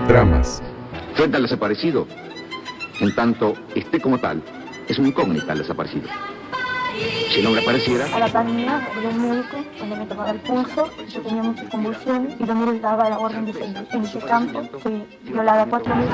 Dramas. Frente al desaparecido, en tanto esté como tal, es una incógnita el desaparecido. Si el hombre apareciera... A la pandemia, de un médico, cuando me tomaba el pulso, yo tenía muchas convulsiones y también le daba la orden de seguir. En ese campo fui violada 4 veces.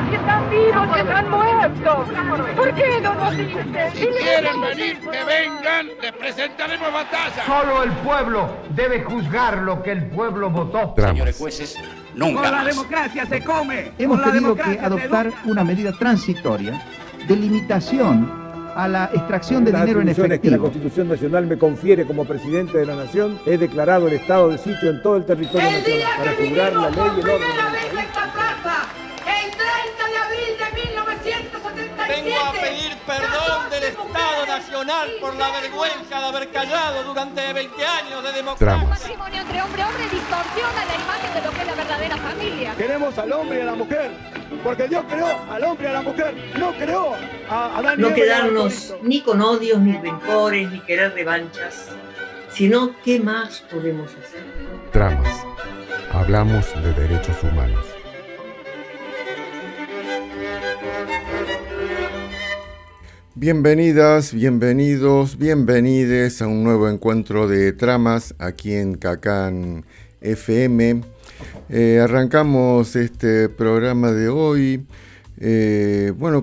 ¡Que están vivos, que están muertos! ¿Por qué no nos dicen? Si quieren venir, que vengan, les presentaremos batalla. Solo el pueblo debe juzgar lo que el pueblo votó. Dramas. Señores jueces, nunca Con la más. democracia se come. Hemos Con la tenido que democracia se adoptar educa. una medida transitoria de limitación a la extracción de Las dinero en atribuciones que la efectivo. Constitución Nacional me confiere como presidente de la Nación, he declarado el estado de sitio en todo el territorio nacional para asegurar la ley y el orden. Primera vez en esta plaza, el 30 de abril de 1977. Vengo a pedir perdón del Estado Nacional por la vergüenza de haber callado durante 20 años de democracia. Dramas. El matrimonio entre hombre y hombre distorsiona la imagen de lo que es la verdadera familia. Queremos al hombre y a la mujer, porque Dios creó al hombre y a la mujer, no creó a Adán y No Eva. quedarnos ni con odios, ni rencores, ni querer revanchas, sino qué más podemos hacer. Dramas. Hablamos de derechos humanos. Bienvenidas, bienvenidos, bienvenides a un nuevo encuentro de tramas aquí en Cacán FM. Arrancamos este programa de hoy,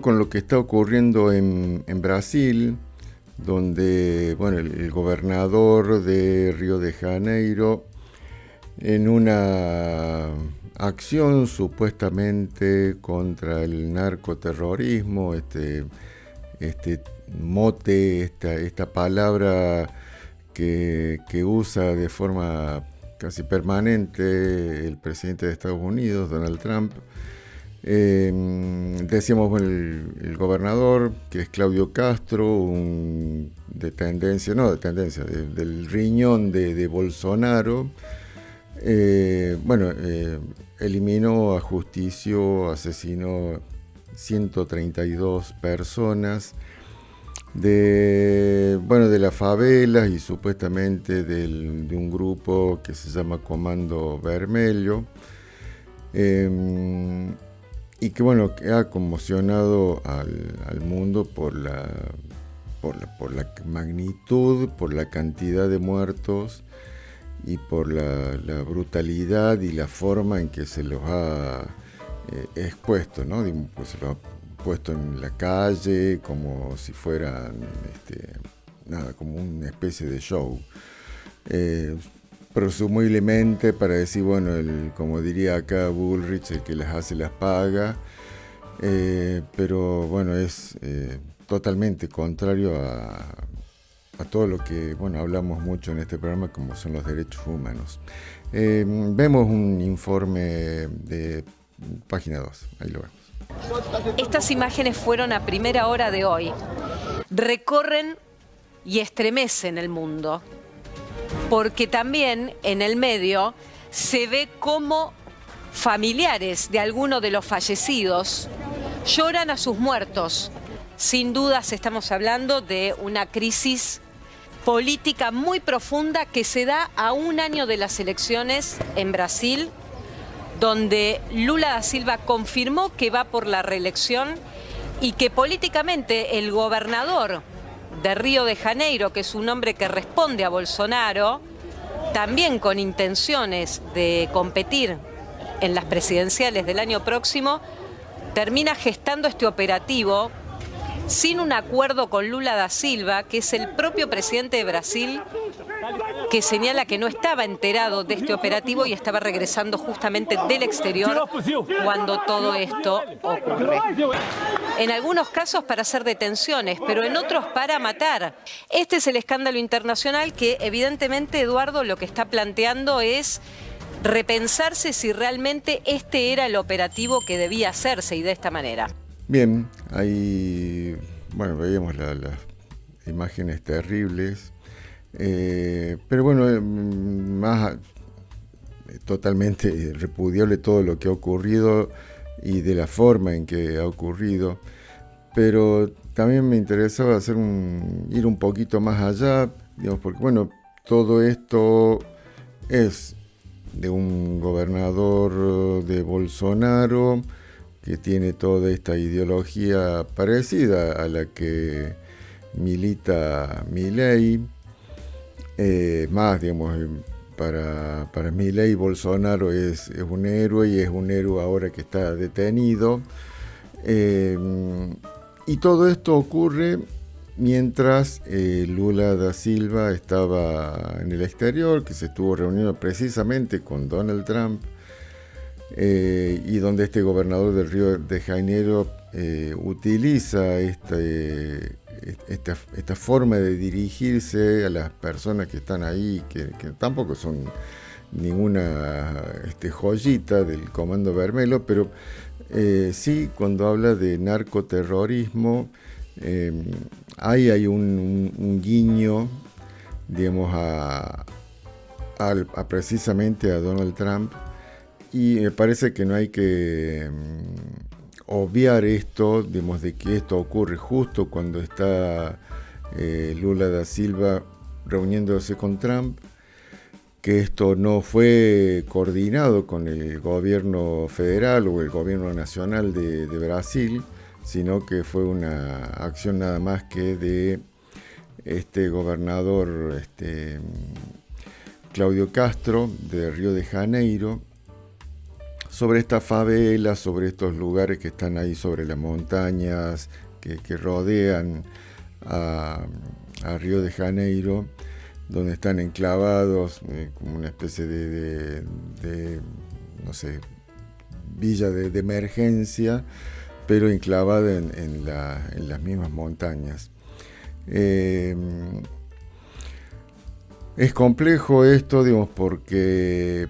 con lo que está ocurriendo en Brasil, donde el gobernador de Río de Janeiro, en una acción supuestamente contra el narcoterrorismo, este mote, esta palabra que usa de forma casi permanente el presidente de Estados Unidos, Donald Trump. Decíamos el gobernador, que es Claudio Castro, del riñón de Bolsonaro. Eliminó a juicio, asesinó 132 personas de las favelas y supuestamente de un grupo que se llama Comando Vermelho, y que ha conmocionado al mundo por la magnitud, por la cantidad de muertos y por la brutalidad y la forma en que se los ha expuesto, ¿no? Pues se lo ha puesto en la calle como si fueran como una especie de show, presumiblemente para decir, como diría acá Bullrich, el que las hace las paga, pero es totalmente contrario a todo lo que hablamos mucho en este programa, como son los derechos humanos. Vemos un informe de Página 2, ahí lo vemos. Estas imágenes fueron a primera hora de hoy. Recorren y estremecen el mundo, porque también en el medio se ve cómo familiares de algunos de los fallecidos lloran a sus muertos. Sin dudas estamos hablando de una crisis política muy profunda que se da a un año de las elecciones en Brasil, donde Lula da Silva confirmó que va por la reelección y que políticamente el gobernador de Río de Janeiro, que es un hombre que responde a Bolsonaro, también con intenciones de competir en las presidenciales del año próximo, termina gestando este operativo sin un acuerdo con Lula da Silva, que es el propio presidente de Brasil, que señala que no estaba enterado de este operativo y estaba regresando justamente del exterior cuando todo esto ocurre. En algunos casos para hacer detenciones, pero en otros para matar. Este es el escándalo internacional que evidentemente, Eduardo, lo que está planteando es repensarse si realmente este era el operativo que debía hacerse y de esta manera. Bien, ahí veíamos las imágenes terribles, pero más totalmente repudiable todo lo que ha ocurrido y de la forma en que ha ocurrido, pero también me interesaba ir un poquito más allá, porque todo esto es un gobernador de Bolsonaro que tiene toda esta ideología parecida a la que milita Milei. Más, digamos, para Milei, Bolsonaro es un héroe, y es un héroe ahora que está detenido. Y todo esto ocurre mientras Lula da Silva estaba en el exterior, que se estuvo reuniendo precisamente con Donald Trump, y donde este gobernador del Río de Janeiro utiliza esta forma de dirigirse a las personas que están ahí, que tampoco son ninguna joyita del Comando Vermelho, pero sí, cuando habla de narcoterrorismo, ahí hay un guiño, digamos, a precisamente a Donald Trump, y me parece que no hay que obviar esto, digamos, de que esto ocurre justo cuando está Lula da Silva reuniéndose con Trump, que esto no fue coordinado con el gobierno federal o el gobierno nacional de Brasil, sino que fue una acción nada más que de este gobernador Claudio Castro de Río de Janeiro, sobre esta favela, sobre estos lugares que están ahí sobre las montañas que rodean a Río de Janeiro, donde están enclavados como una especie de no sé, villa de emergencia, pero enclavada en las mismas montañas. Es complejo esto, digamos, porque,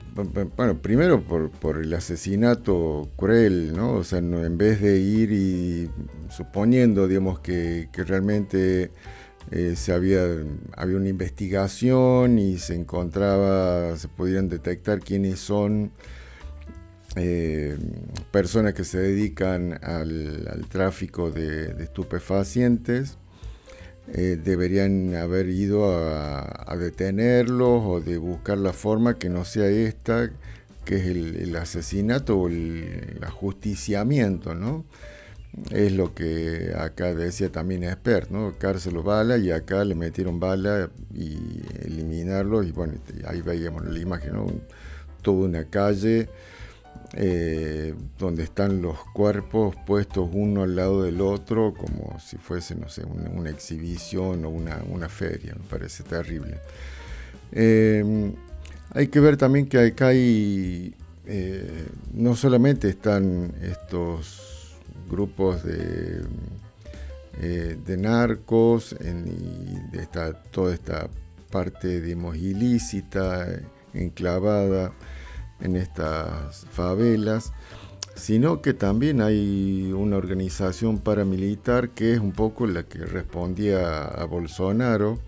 bueno, primero por el asesinato cruel, ¿no? O sea, en vez de ir y suponiendo, digamos, que realmente había una investigación y se podían detectar quiénes son personas que se dedican al tráfico de estupefacientes, deberían haber ido a detenerlos o de buscar la forma que no sea esta, que es el asesinato o el ajusticiamiento, ¿no? Es lo que acá decía también Espert, ¿no? Cárcel o bala, y acá le metieron bala y eliminarlos, y bueno, ahí veíamos la imagen, ¿no? Toda una calle donde están los cuerpos puestos uno al lado del otro, como si fuese, no sé, una exhibición o una feria. Me parece terrible. Hay que ver también que acá no solamente están estos grupos de narcos y toda esta parte, digamos, ilícita, enclavada en estas favelas, sino que también hay una organización paramilitar que es un poco la que respondía a Bolsonaro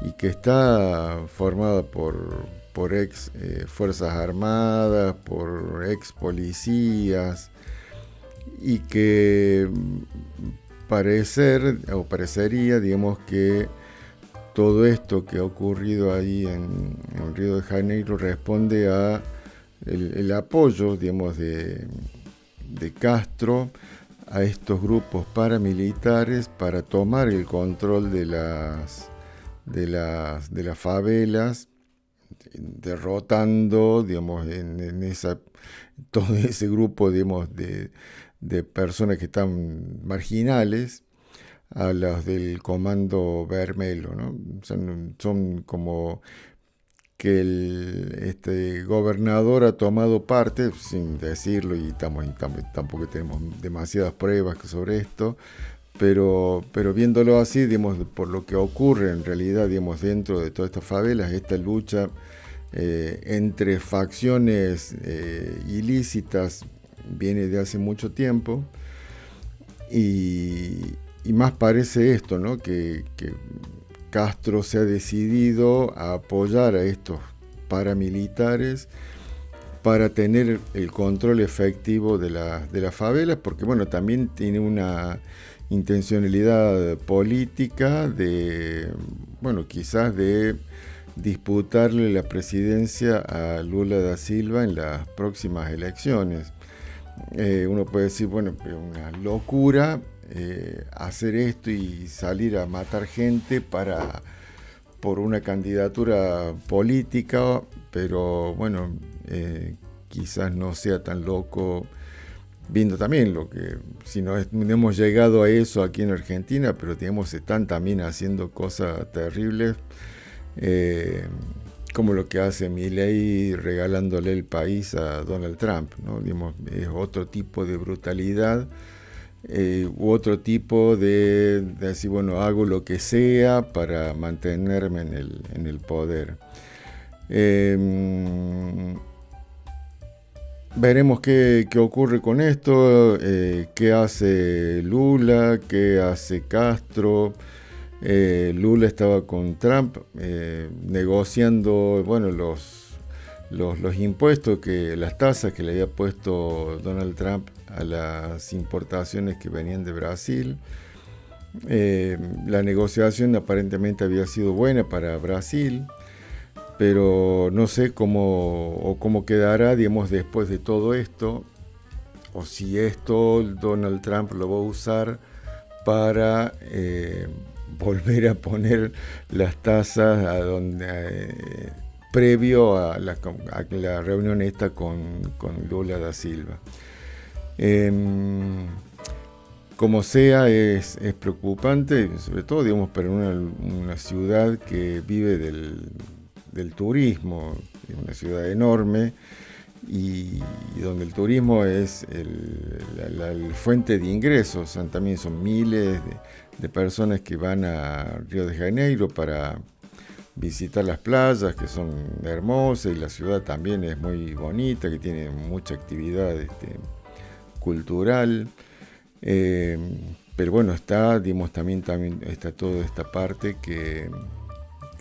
y que está formada por ex fuerzas armadas, por ex policías, y que parecería, digamos, que todo esto que ha ocurrido ahí en Río de Janeiro responde a el apoyo, digamos, de Castro a estos grupos paramilitares para tomar el control de las favelas, derrotando, digamos, todo ese grupo, digamos, de personas que están marginales, a los del Comando Vermelho, ¿no? Son como que este gobernador ha tomado parte, sin decirlo, y tampoco tenemos demasiadas pruebas sobre esto, pero viéndolo así, digamos, por lo que ocurre en realidad, digamos, dentro de todas estas favelas, esta lucha entre facciones ilícitas viene de hace mucho tiempo, y más parece esto, ¿no? Que Castro se ha decidido a apoyar a estos paramilitares para tener el control efectivo de las favelas, porque bueno, también tiene una intencionalidad política de, bueno, quizás de disputarle la presidencia a Lula da Silva en las próximas elecciones. Uno puede decir, bueno, pero una locura hacer esto y salir a matar gente por una candidatura política, pero bueno, quizás no sea tan loco, viendo también lo que, si no hemos llegado a eso aquí en Argentina, pero están también haciendo cosas terribles, como lo que hace Milei regalándole el país a Donald Trump, ¿no? Digamos, es otro tipo de brutalidad, u otro tipo de decir, bueno, hago lo que sea para mantenerme en el poder. Veremos qué ocurre con esto, qué hace Lula, qué hace Castro. Lula estaba con Trump negociando, bueno, los impuestos, las tasas que le había puesto Donald Trump a las importaciones que venían de Brasil. La negociación aparentemente había sido buena para Brasil, pero no sé cómo quedará, digamos, después de todo esto, o si esto Donald Trump lo va a usar para volver a poner las tasas previo a la reunión esta con Lula da Silva. Como sea, es preocupante, sobre todo, digamos, para una ciudad que vive del turismo, una ciudad enorme, y donde el turismo es la fuente de ingresos. También son miles de personas que van a Río de Janeiro para visitar las playas, que son hermosas, y la ciudad también es muy bonita, que tiene mucha actividad cultural. Pero bueno, digamos, también está toda esta parte que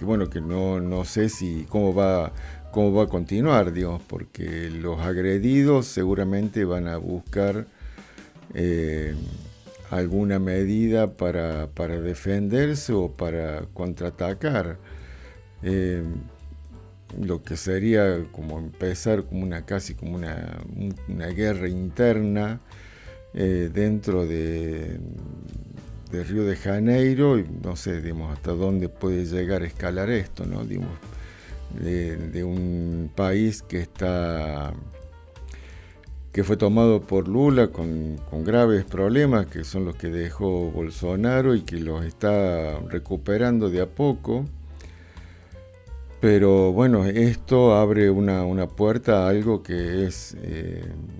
bueno, que no sé cómo va a continuar, digamos, porque los agredidos seguramente van a buscar alguna medida para defenderse o para contraatacar. Lo que sería como empezar casi como una guerra interna dentro de Río de Janeiro, y no sé, digamos, hasta dónde puede llegar a escalar esto, ¿no? Digamos, de un país que fue tomado por Lula con graves problemas, que son los que dejó Bolsonaro y que los está recuperando de a poco. Pero bueno, esto abre una puerta a algo que es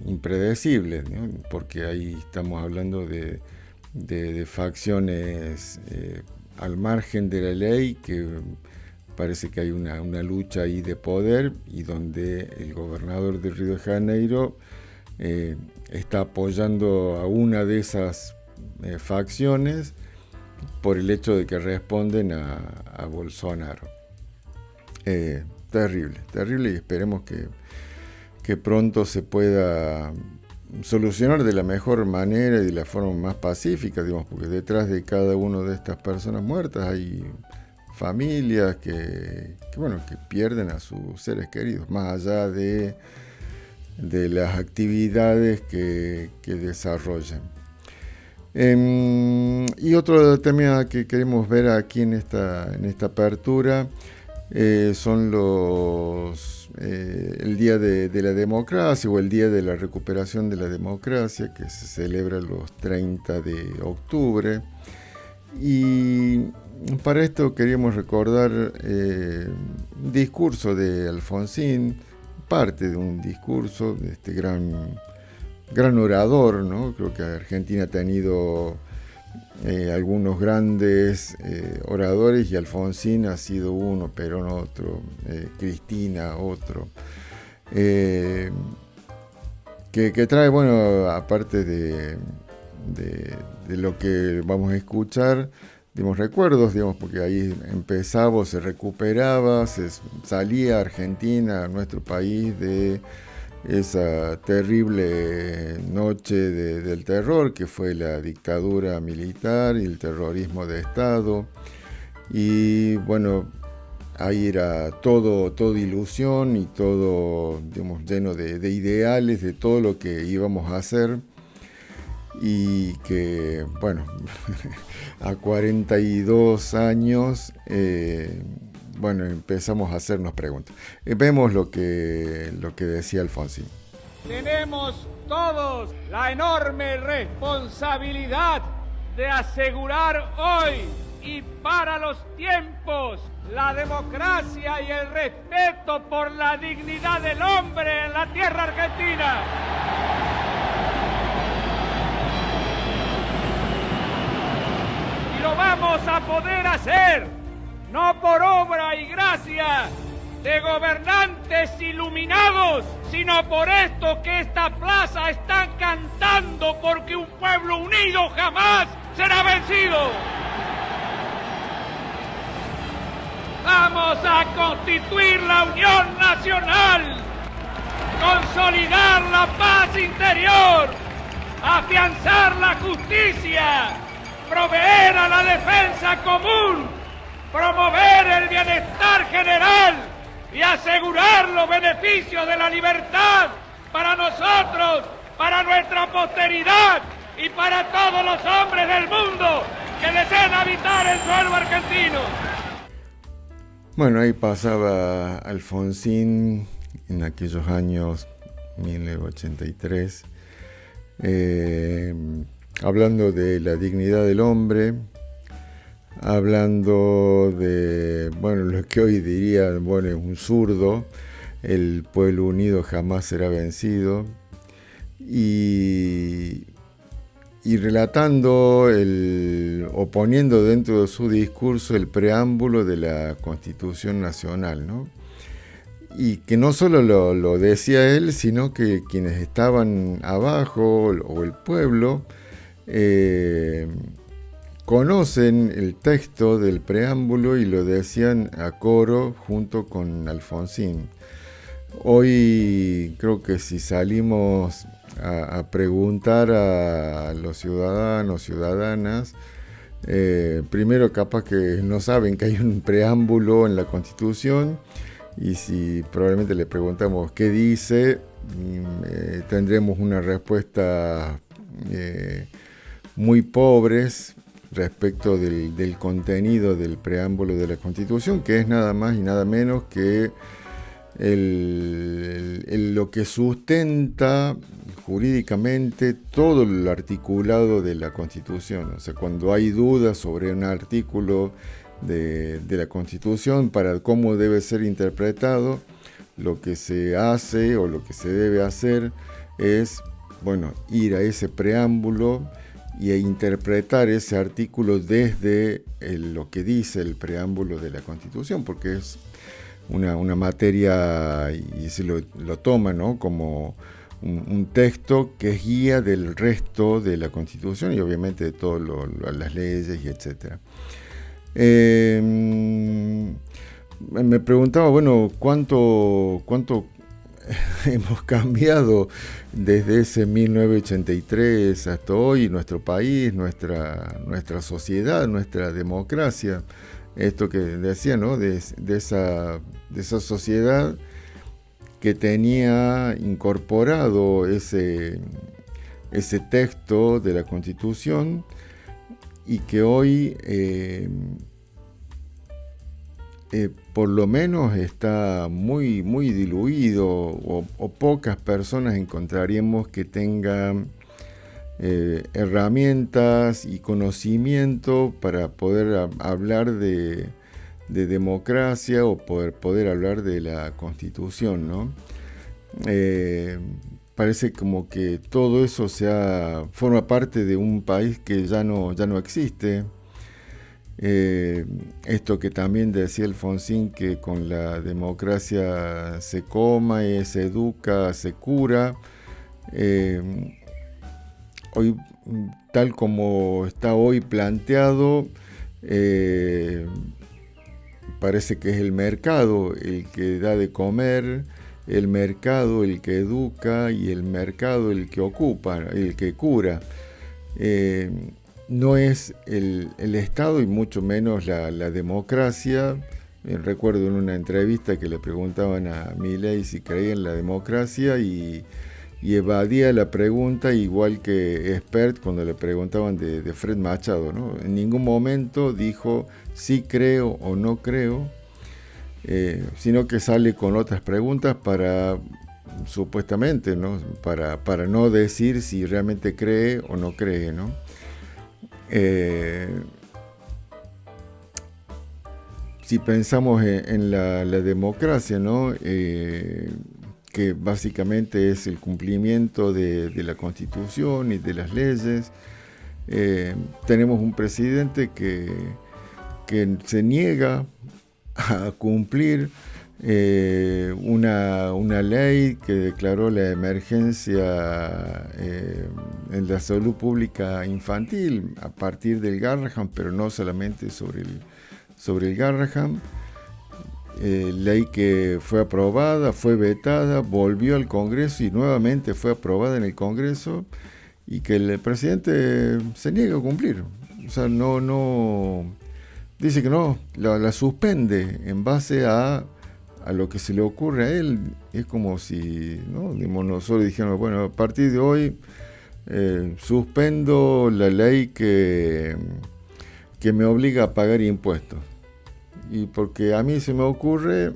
impredecible, ¿no? Porque ahí estamos hablando de facciones al margen de la ley, que parece que hay una lucha ahí de poder, y donde el gobernador de Río de Janeiro está apoyando a una de esas facciones por el hecho de que responden a Bolsonaro. Terrible, y esperemos que pronto se pueda solucionar de la mejor manera y de la forma más pacífica, digamos, porque detrás de cada una de estas personas muertas hay familias que pierden a sus seres queridos, más allá de las actividades que desarrollan. Y otro tema que queremos ver aquí en esta apertura son el Día de la Democracia, o el Día de la Recuperación de la Democracia, que se celebra los 30 de octubre. Y para esto queríamos recordar un discurso de Alfonsín, parte de un discurso de este gran orador, ¿no? Creo que Argentina ha tenido algunos grandes oradores, y Alfonsín ha sido uno, Perón otro, Cristina otro, que trae, bueno, aparte de lo que vamos a escuchar, digamos, recuerdos, digamos, porque ahí empezaba, se recuperaba, salía Argentina, nuestro país, de esa terrible noche del terror que fue la dictadura militar y el terrorismo de Estado. Y bueno, ahí era todo ilusión y todo, digamos, lleno de ideales de todo lo que íbamos a hacer, y que, bueno, a 42 años, bueno, empezamos a hacernos preguntas. Vemos lo que decía Alfonsín. Tenemos todos la enorme responsabilidad de asegurar hoy y para los tiempos la democracia y el respeto por la dignidad del hombre en la tierra argentina. Y lo vamos a poder hacer, no por obra y gracia de gobernantes iluminados, sino por esto que esta plaza están cantando, porque un pueblo unido jamás será vencido. Vamos a constituir la Unión Nacional, consolidar la paz interior, afianzar la justicia, proveer a la defensa común, promover el bienestar general y asegurar los beneficios de la libertad para nosotros, para nuestra posteridad y para todos los hombres del mundo que deseen habitar el suelo argentino. Bueno, ahí pasaba Alfonsín en aquellos años 1983, hablando de la dignidad del hombre, hablando de, bueno, lo que hoy diría, bueno, es un zurdo, el pueblo unido jamás será vencido, y relatando, o poniendo dentro de su discurso el preámbulo de la Constitución Nacional, ¿no? Y que no solo lo decía él, sino que quienes estaban abajo, o el pueblo, conocen el texto del preámbulo y lo decían a coro junto con Alfonsín. Hoy creo que si salimos a preguntar a los ciudadanos, ciudadanas, primero capaz que no saben que hay un preámbulo en la Constitución, y si probablemente le preguntamos qué dice, tendremos una respuesta muy pobres respecto del contenido del preámbulo de la Constitución, que es nada más y nada menos que lo que sustenta jurídicamente todo el articulado de la Constitución. O sea, cuando hay dudas sobre un artículo de la Constitución para cómo debe ser interpretado, lo que se hace o lo que se debe hacer es, bueno, ir a ese preámbulo y a interpretar ese artículo desde lo que dice el preámbulo de la Constitución, porque es una materia, y se lo toma, ¿no?, como un texto que es guía del resto de la Constitución y obviamente de todas las leyes y etc. Me preguntaba, bueno, ¿cuánto hemos cambiado desde ese 1983 hasta hoy, nuestro país, nuestra sociedad, nuestra democracia? Esto que decía, ¿no?, de esa sociedad que tenía incorporado ese texto de la Constitución, y que hoy por lo menos está muy, muy diluido, o pocas personas encontraríamos que tengan herramientas y conocimiento para poder hablar de democracia o poder hablar de la Constitución, ¿no? Parece como que todo eso forma parte de un país que ya no existe. Esto que también decía Alfonsín, que con la democracia se coma, se educa, se cura. Hoy, tal como está hoy planteado, parece que es el mercado el que da de comer, el mercado el que educa y el mercado el que ocupa, el que cura. No es el Estado y mucho menos la democracia Recuerdo en una entrevista que le preguntaban a Milei si creía en la democracia y evadía la pregunta, igual que Espert cuando le preguntaban de Fred Machado, ¿no? En ningún momento dijo sí creo o no creo, sino que sale con otras preguntas para, supuestamente, ¿no? Para no decir si realmente cree o no cree, ¿no? Si pensamos en la democracia, ¿no? Que básicamente es el cumplimiento de la Constitución y de las leyes, tenemos un presidente que se niega a cumplir una ley que declaró la emergencia en la salud pública infantil a partir del Garrahan, pero no solamente sobre el Garrahan. Ley que fue aprobada, fue vetada, volvió al Congreso y nuevamente fue aprobada en el Congreso, y que el presidente se niega a cumplir. O sea, no dice que no, la suspende en base a lo que se le ocurre a él. Es como si, ¿no? Nosotros dijéramos, bueno, a partir de hoy suspendo la ley que me obliga a pagar impuestos. Y porque a mí se me ocurre,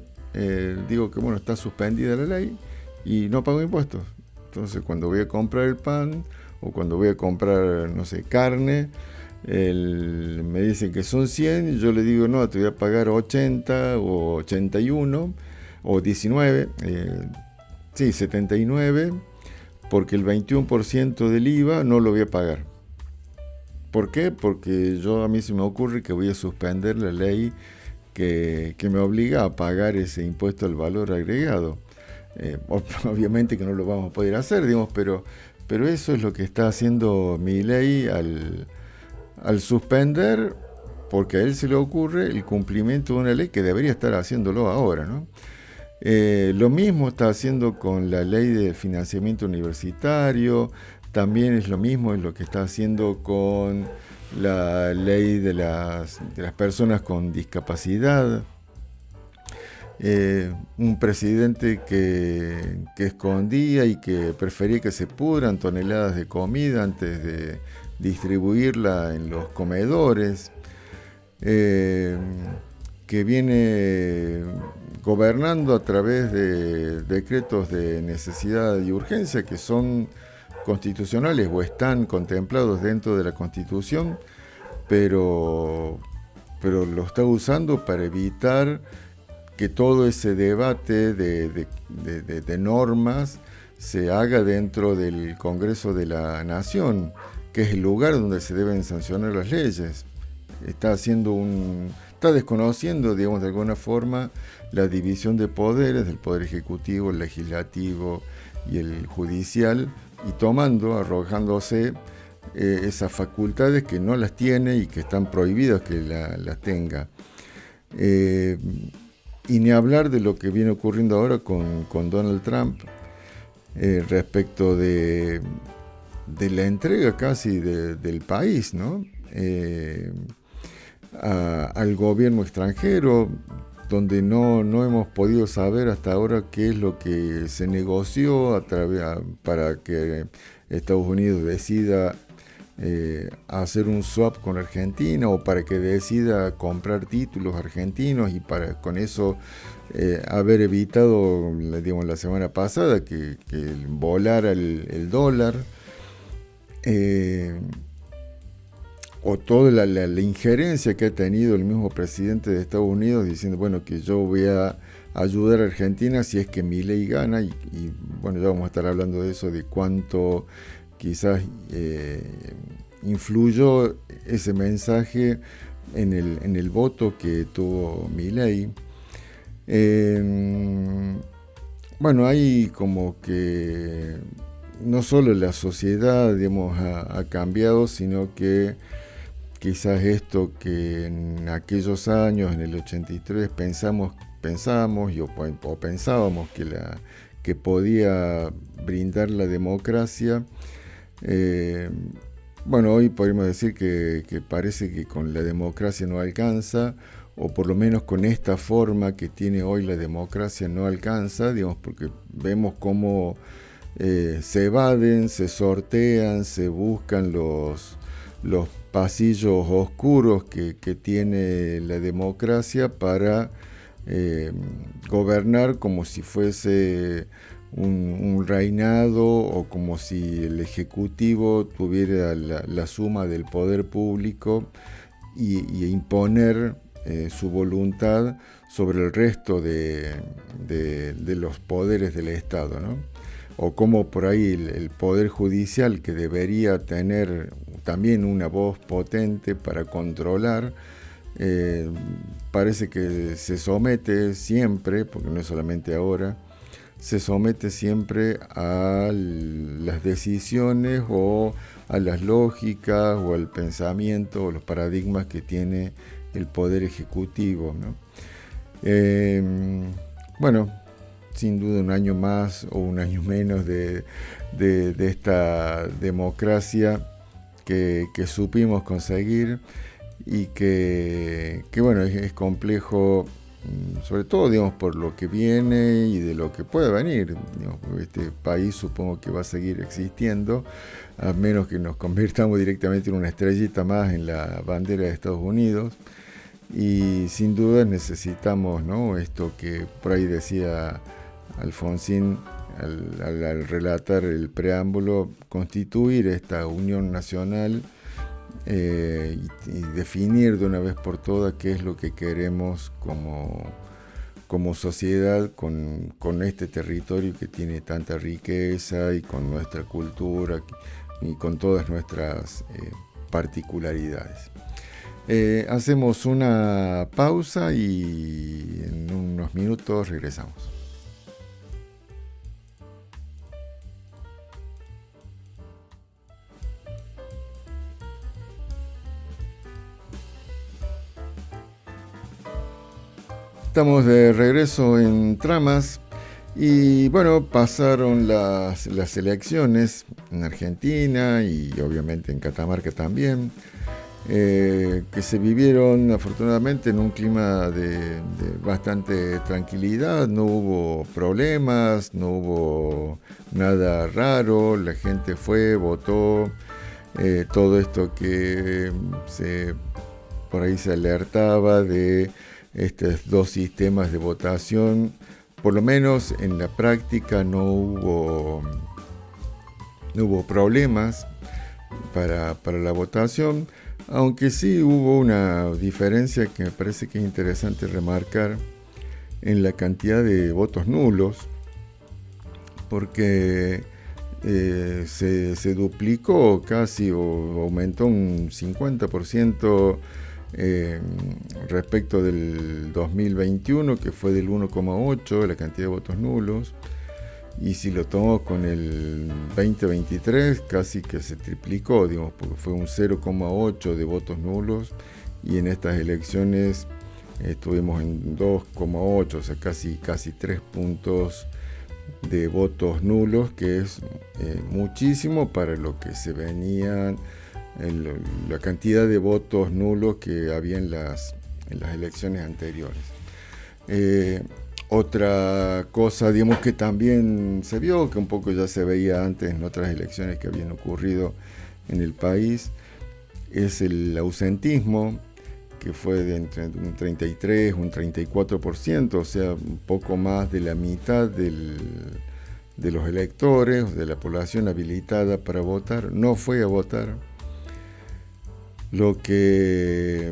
digo que bueno, está suspendida la ley y no pago impuestos. Entonces cuando voy a comprar el pan o cuando voy a comprar, no sé, carne, me dicen que son 100 y yo le digo, no, te voy a pagar 80 o 81 o 19, 79, porque el 21% del IVA no lo voy a pagar. ¿Por qué? Porque a mí se me ocurre que voy a suspender la ley que me obliga a pagar ese impuesto al valor agregado. Obviamente que no lo vamos a poder hacer, digamos, pero eso es lo que está haciendo Milei al suspender, porque a él se le ocurre el cumplimiento de una ley que debería estar haciéndolo ahora, ¿no? Lo mismo está haciendo con la ley de financiamiento universitario, también es lo mismo, es lo que está haciendo con la ley de las personas con discapacidad. Un presidente que escondía y que prefería que se pudran toneladas de comida antes de distribuirla en los comedores, que viene gobernando a través de decretos de necesidad y urgencia que son constitucionales o están contemplados dentro de la Constitución, pero lo está usando para evitar que todo ese debate de normas se haga dentro del Congreso de la Nación, que es el lugar donde se deben sancionar las leyes. Está desconociendo, digamos, de alguna forma, la división de poderes del Poder Ejecutivo, el Legislativo y el Judicial, y arrojándose esas facultades que no las tiene y que están prohibidas que las tenga. Y ni hablar de lo que viene ocurriendo ahora con Donald Trump respecto de la entrega casi del país, ¿no? Al gobierno extranjero, donde no hemos podido saber hasta ahora qué es lo que se negoció para que Estados Unidos decida hacer un swap con Argentina, o para que decida comprar títulos argentinos y para con eso haber evitado, digamos, la semana pasada que volara el dólar, o toda la injerencia que ha tenido el mismo presidente de Estados Unidos diciendo, bueno, que yo voy a ayudar a Argentina si es que Milei gana, y bueno, ya vamos a estar hablando de eso, de cuánto quizás influyó ese mensaje en el voto que tuvo Milei. Bueno, hay como que no solo la sociedad, digamos, ha cambiado, sino que quizás esto que en aquellos años, en el 83, pensábamos o pensábamos que podía brindar la democracia, bueno, hoy podemos decir que parece que con la democracia no alcanza, o por lo menos con esta forma que tiene hoy la democracia no alcanza, digamos, porque vemos cómo se evaden, se sortean, se buscan los pasillos oscuros que tiene la democracia para gobernar como si fuese un reinado, o como si el Ejecutivo tuviera la suma del poder público y imponer su voluntad sobre el resto de los poderes del Estado, ¿no? O como por ahí el Poder Judicial, que debería tener también una voz potente para controlar, parece que se somete siempre, porque no es solamente ahora, se somete siempre a las decisiones o a las lógicas o al pensamiento o los paradigmas que tiene el Poder Ejecutivo, ¿no? Bueno, sin duda un año más o un año menos de esta democracia que supimos conseguir, y que bueno, es complejo, sobre todo, digamos, por lo que viene y de lo que puede venir. Digamos, este país supongo que va a seguir existiendo, a menos que nos convirtamos directamente en una estrellita más en la bandera de Estados Unidos. Y sin duda necesitamos, ¿no?, esto que por ahí decía Alfonsín al relatar el preámbulo, constituir esta unión nacional y definir de una vez por todas qué es lo que queremos como sociedad con este territorio que tiene tanta riqueza, y con nuestra cultura y con todas nuestras particularidades. Hacemos una pausa y en unos minutos regresamos. Estamos de regreso en Tramas y bueno, pasaron las elecciones en Argentina y obviamente en Catamarca también, que se vivieron afortunadamente en un clima de bastante tranquilidad. No hubo problemas, no hubo nada raro, la gente fue, votó, todo esto que por ahí se alertaba de estos dos sistemas de votación, por lo menos en la práctica no hubo problemas para la votación, aunque sí hubo una diferencia que me parece que es interesante remarcar en la cantidad de votos nulos, porque se duplicó casi, o aumentó un 50% respecto del 2021, que fue del 1,8 la cantidad de votos nulos, y si lo tomamos con el 2023 casi que se triplicó, digamos, porque fue un 0,8 de votos nulos, y en estas elecciones estuvimos en 2,8, o sea, casi 3 puntos de votos nulos, que es muchísimo para lo que se venían, la cantidad de votos nulos que había en las elecciones anteriores. Otra cosa, digamos, que también se vio, que un poco ya se veía antes en otras elecciones que habían ocurrido en el país, es el ausentismo, que fue de entre un 33, un 34%, o sea, un poco más de la mitad de los electores, de la población habilitada para votar, no fue a votar. Lo que,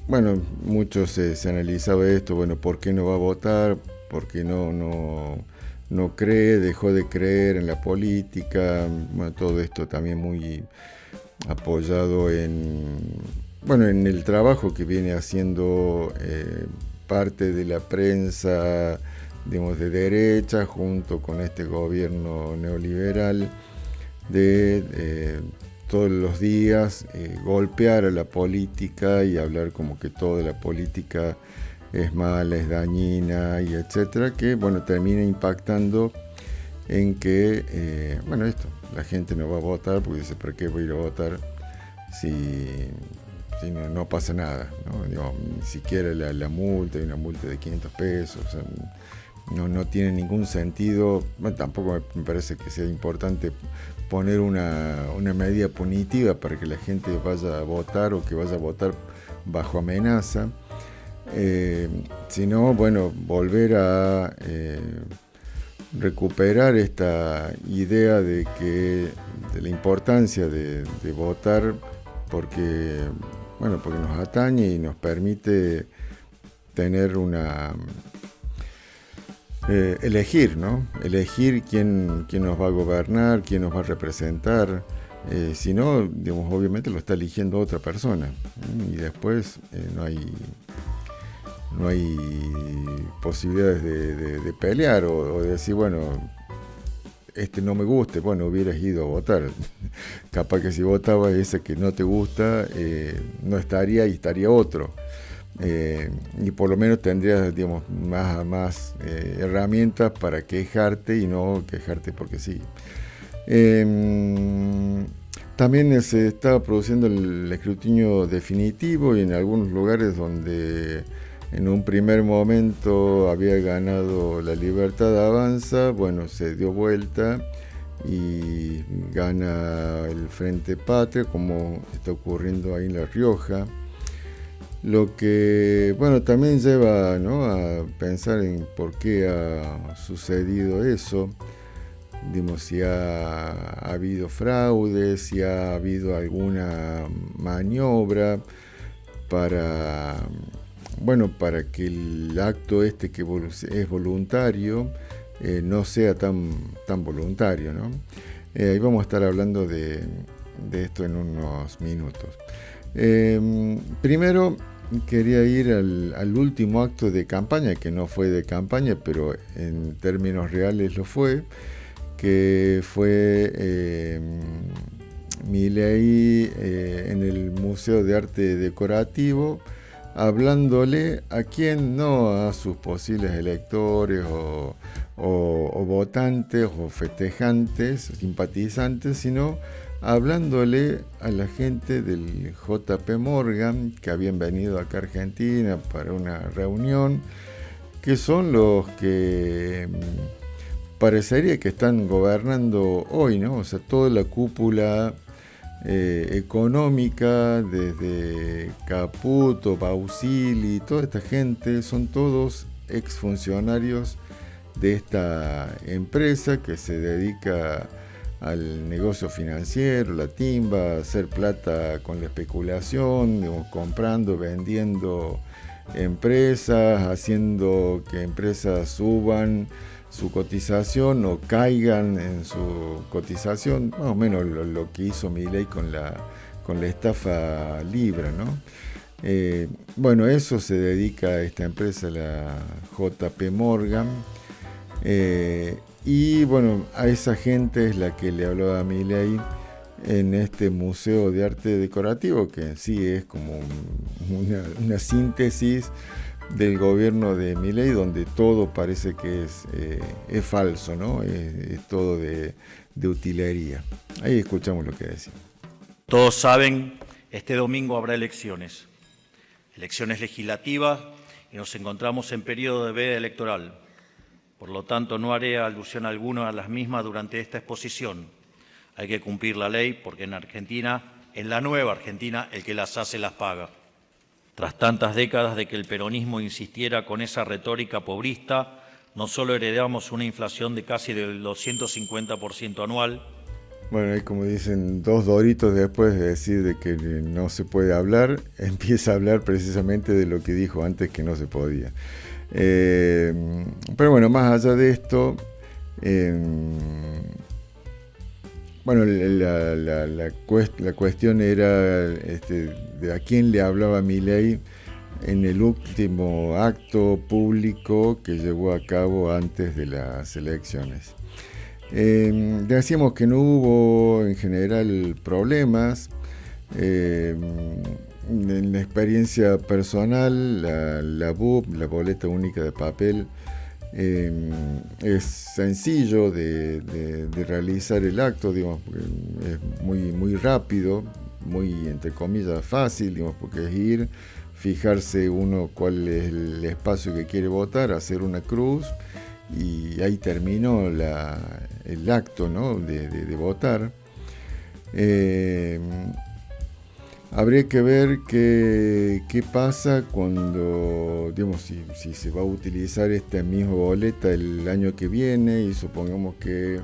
bueno, muchos se analizaba esto, bueno, ¿por qué no va a votar? ¿Por qué no cree, dejó de creer en la política? Bueno, todo esto también muy apoyado en el trabajo que viene haciendo parte de la prensa, digamos, de derecha, junto con este gobierno neoliberal, de todos los días golpear a la política y hablar como que toda la política es mala, es dañina, y etcétera, que bueno, termina impactando en que la gente no va a votar, porque dice, ¿para qué voy a ir a votar si ¿sí? No pasa nada, ¿no? Digo, ni siquiera la multa, hay una multa de 500 pesos, o sea, no tiene ningún sentido. Bueno, tampoco me parece que sea importante poner una medida punitiva para que la gente vaya a votar o que vaya a votar bajo amenaza, sino, bueno, volver a recuperar esta idea de la importancia de votar porque nos atañe y nos permite tener elegir, ¿no? Elegir quién nos va a gobernar, quién nos va a representar. Si no, digamos, obviamente lo está eligiendo otra persona. Y después no hay posibilidades de pelear o de decir, bueno, no me gusta, bueno, hubieras ido a votar. Capaz que si votaba ese que no te gusta, no estaría y estaría otro. Y por lo menos tendrías, digamos, más herramientas para quejarte y no quejarte porque sí. También se estaba produciendo el escrutinio definitivo y en algunos lugares donde en un primer momento había ganado La Libertad Avanza, bueno, se dio vuelta y gana el Frente Patria, como está ocurriendo ahí en La Rioja. Lo que, bueno, también lleva, ¿no?, a pensar en por qué ha sucedido eso. Digamos, si ha habido fraude, si ha habido alguna maniobra para que el acto que es voluntario no sea tan voluntario, ¿no? Ahí vamos a estar hablando de esto en unos minutos. Primero quería ir al último acto de campaña, que no fue de campaña, pero en términos reales lo fue, que fue Milei en el Museo de Arte Decorativo, hablándole a quién, no a sus posibles electores o votantes o festejantes, simpatizantes, sino hablándole a la gente del JP Morgan que habían venido acá a Argentina para una reunión, que son los que parecería que están gobernando hoy, ¿no? O sea, toda la cúpula económica, desde Caputo, Bausili, toda esta gente, son todos exfuncionarios de esta empresa que se dedica al negocio financiero, la timba, a hacer plata con la especulación, digamos, comprando, vendiendo empresas, haciendo que empresas suban su cotización o caigan en su cotización, más o menos lo que hizo Milei con la estafa Libra, ¿no? Bueno, eso se dedica a esta empresa, la JP Morgan, y bueno, a esa gente es la que le hablaba a Milei en este Museo de Arte Decorativo, que en sí es como una síntesis del gobierno de Milei, donde todo parece que es falso, ¿no? Es todo de utilería. Ahí escuchamos lo que decía. Todos saben, este domingo habrá elecciones legislativas, y nos encontramos en periodo de veda electoral. Por lo tanto, no haré alusión alguna a las mismas durante esta exposición. Hay que cumplir la ley porque en Argentina, en la nueva Argentina, el que las hace las paga. Tras tantas décadas de que el peronismo insistiera con esa retórica pobrista, no solo heredamos una inflación de casi del 250% anual. Bueno, ahí como dicen, 2 doritos después de decir de que no se puede hablar, empieza a hablar precisamente de lo que dijo antes que no se podía. Pero bueno, más allá de esto, bueno, la cuestión era de a quién le hablaba Milei en el último acto público que llevó a cabo antes de las elecciones. Decíamos que no hubo en general problemas. En la experiencia personal, la BUP, la boleta única de papel, es sencillo de realizar el acto, digamos, es muy rápido, muy, entre comillas, fácil, digamos, porque es ir, fijarse uno cuál es el espacio que quiere votar, hacer una cruz, y ahí terminó el acto, ¿no?, de votar. Habría que ver qué pasa cuando, digamos, si se va a utilizar esta misma boleta el año que viene, y supongamos que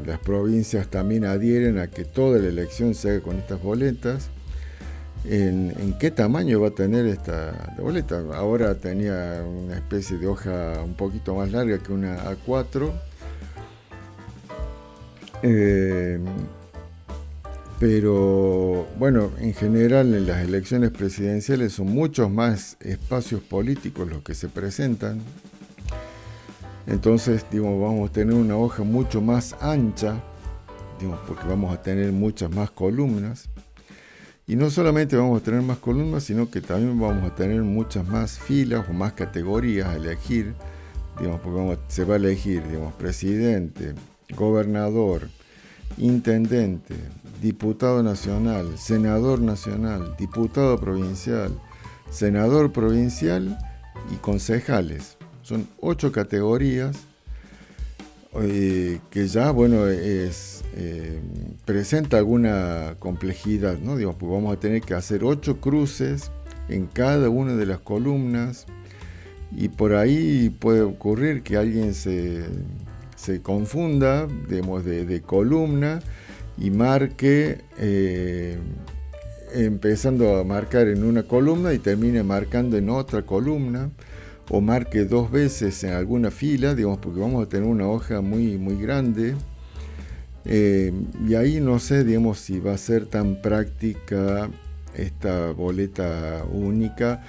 las provincias también adhieren a que toda la elección se haga con estas boletas. ¿En qué tamaño va a tener esta boleta? Ahora tenía una especie de hoja un poquito más larga que una A4. Pero bueno, en general en las elecciones presidenciales son muchos más espacios políticos los que se presentan. Entonces, digamos, vamos a tener una hoja mucho más ancha, digamos, porque vamos a tener muchas más columnas. Y no solamente vamos a tener más columnas, sino que también vamos a tener muchas más filas o más categorías a elegir, digamos, porque se va a elegir, digamos, presidente, gobernador, intendente, diputado nacional, senador nacional, diputado provincial, senador provincial y concejales. Son 8 categorías que ya, bueno, presenta alguna complejidad, ¿no? Digamos, pues vamos a tener que hacer 8 cruces en cada una de las columnas, y por ahí puede ocurrir que alguien se confunda, digamos, de columna, y marque, empezando a marcar en una columna y termine marcando en otra columna, o marque 2 veces en alguna fila, digamos, porque vamos a tener una hoja muy, muy grande. Y ahí no sé, digamos, si va a ser tan práctica esta boleta única,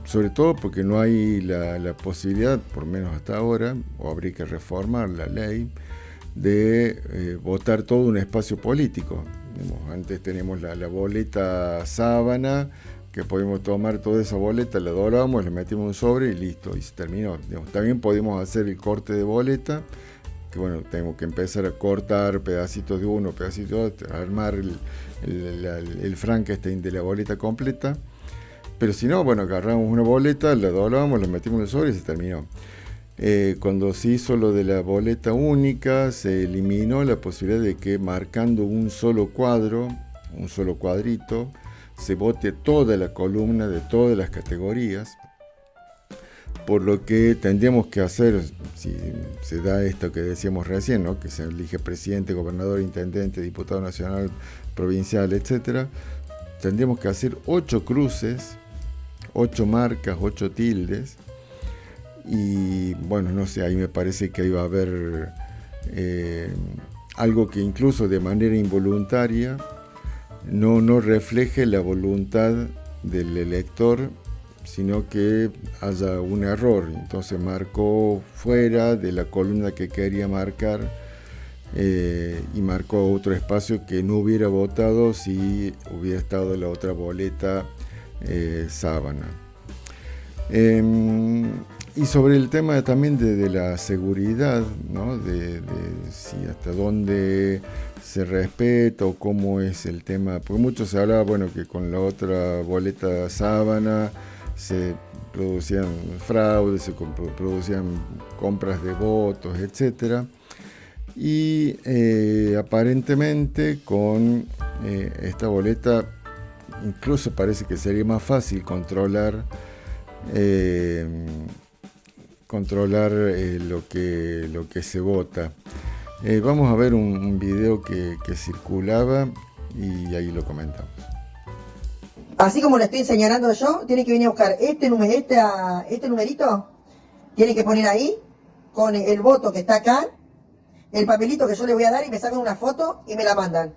sobre todo porque no hay la posibilidad, por lo menos hasta ahora, o habría que reformar la ley, de votar todo un espacio político. Digamos, antes tenemos la boleta sábana, que podemos tomar toda esa boleta, la doblamos, la metimos en un sobre y listo, y se terminó. Digamos, también podemos hacer el corte de boleta, que bueno, tenemos que empezar a cortar pedacitos de uno, pedacitos de otro, armar el Frankenstein de la boleta completa. Pero si no, bueno, agarramos una boleta, la doblamos, la metimos en el sobre y se terminó. Cuando se hizo lo de la boleta única, se eliminó la posibilidad de que marcando un solo cuadro, un solo cuadrito, se vote toda la columna de todas las categorías, por lo que tendríamos que hacer, si se da esto que decíamos recién, ¿no?, que se elige presidente, gobernador, intendente, diputado nacional, provincial, etc., tendríamos que hacer 8 cruces, 8 marcas, 8 tildes, y bueno, no sé, ahí me parece que ahí va a haber algo que incluso de manera involuntaria no refleje la voluntad del elector, sino que haya un error. Entonces marcó fuera de la columna que quería marcar, y marcó otro espacio que no hubiera votado si hubiera estado la otra boleta sábana. Y sobre el tema también de la seguridad, ¿no?, de si hasta dónde se respeta o cómo es el tema, porque mucho se hablaba, bueno, que con la otra boleta sábana se producían fraudes, se producían compras de votos, etc. Y aparentemente con esta boleta incluso parece que sería más fácil controlar lo que se vota. Vamos a ver un video que circulaba y ahí lo comentamos. Así como lo estoy señalando yo, tiene que venir a buscar este numerito, tiene que poner ahí, con el voto que está acá, el papelito que yo le voy a dar, y me sacan una foto y me la mandan.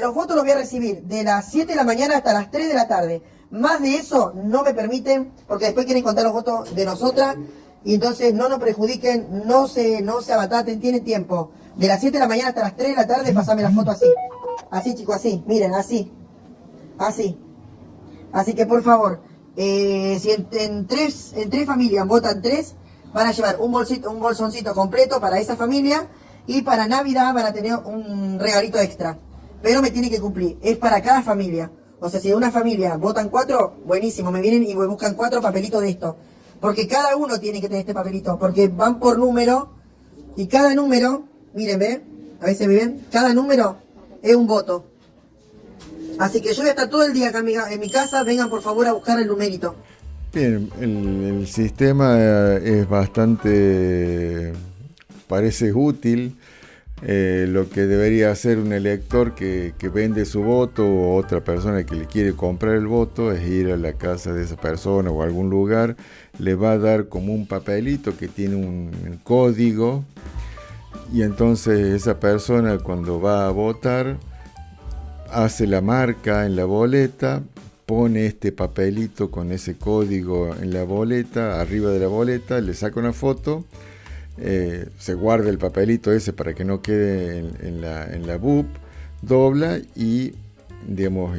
Los votos los voy a recibir de las 7 de la mañana hasta las 3 de la tarde. Más de eso no me permiten, porque después quieren contar los votos de nosotras, y entonces no nos perjudiquen, no se abataten, tienen tiempo. De las 7 de la mañana hasta las 3 de la tarde, pasame la foto así. Así, chicos, así, miren, así. Así. Así que por favor, si en tres familias votan 3, van a llevar un bolsoncito completo para esa familia, y para Navidad van a tener un regalito extra. pero me tiene que cumplir. Es para cada familia. O sea, si de una familia votan 4, buenísimo, me vienen y me buscan 4 papelitos de esto. Porque cada uno tiene que tener este papelito, porque van por número, y cada número, miren, ¿ven? A ver si me ven, cada número es un voto. Así que yo voy a estar todo el día acá en mi casa, vengan por favor a buscar el numerito. Bien, el sistema es bastante, parece útil. Lo que debería hacer un elector que vende su voto o otra persona que le quiere comprar el voto es ir a la casa de esa persona o a algún lugar, le va a dar como un papelito que tiene un código y entonces esa persona cuando va a votar hace la marca en la boleta, pone este papelito con ese código en la boleta, arriba de la boleta, le saca una foto. Se guarda el papelito ese para que no quede en la BUP, dobla y, digamos,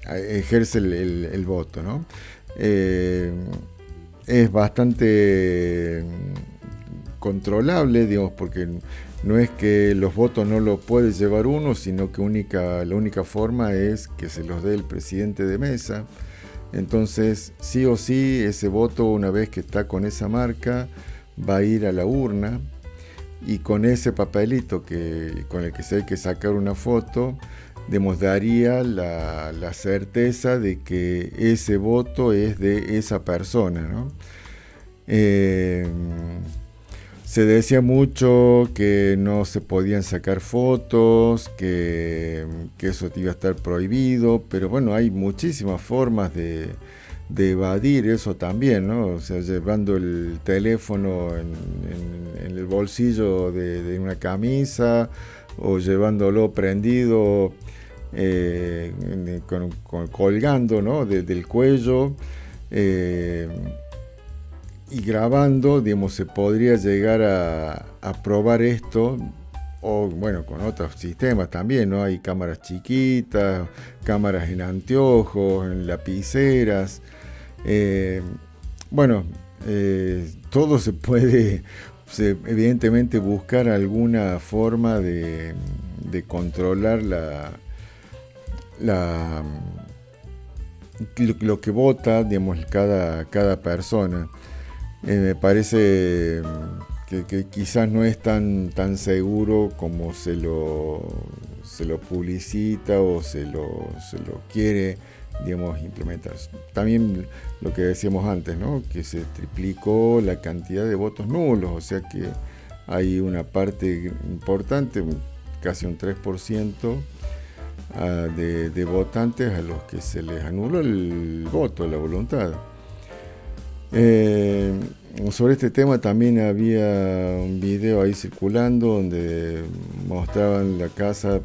ejerce el voto, ¿no? Es bastante controlable, digamos, porque no es que los votos no los puede llevar uno, sino que la única forma es que se los dé el presidente de mesa. Entonces, sí o sí, ese voto, una vez que está con esa marca, va a ir a la urna y con ese papelito con el que se hay que sacar una foto, demostraría la certeza de que ese voto es de esa persona, ¿no? Se decía mucho que no se podían sacar fotos, que eso iba a estar prohibido, pero bueno, hay muchísimas formas de evadir eso también, ¿no? O sea, llevando el teléfono en el bolsillo de una camisa o llevándolo prendido, colgando, ¿no? del cuello y grabando, digamos, se podría llegar a probar esto. O bueno, con otros sistemas también, ¿no? Hay cámaras chiquitas, cámaras en anteojos, en lapiceras. Todo se puede, evidentemente, buscar alguna forma de controlar lo que vota, digamos, cada persona. Me parece que quizás no es tan seguro como se lo publicita o se lo quiere, digamos, implementar. También lo que decíamos antes, ¿no? Que se triplicó la cantidad de votos nulos, o sea que hay una parte importante, casi un 3% de votantes a los que se les anuló el voto, la voluntad. Sobre este tema también había un video ahí circulando donde mostraban la casa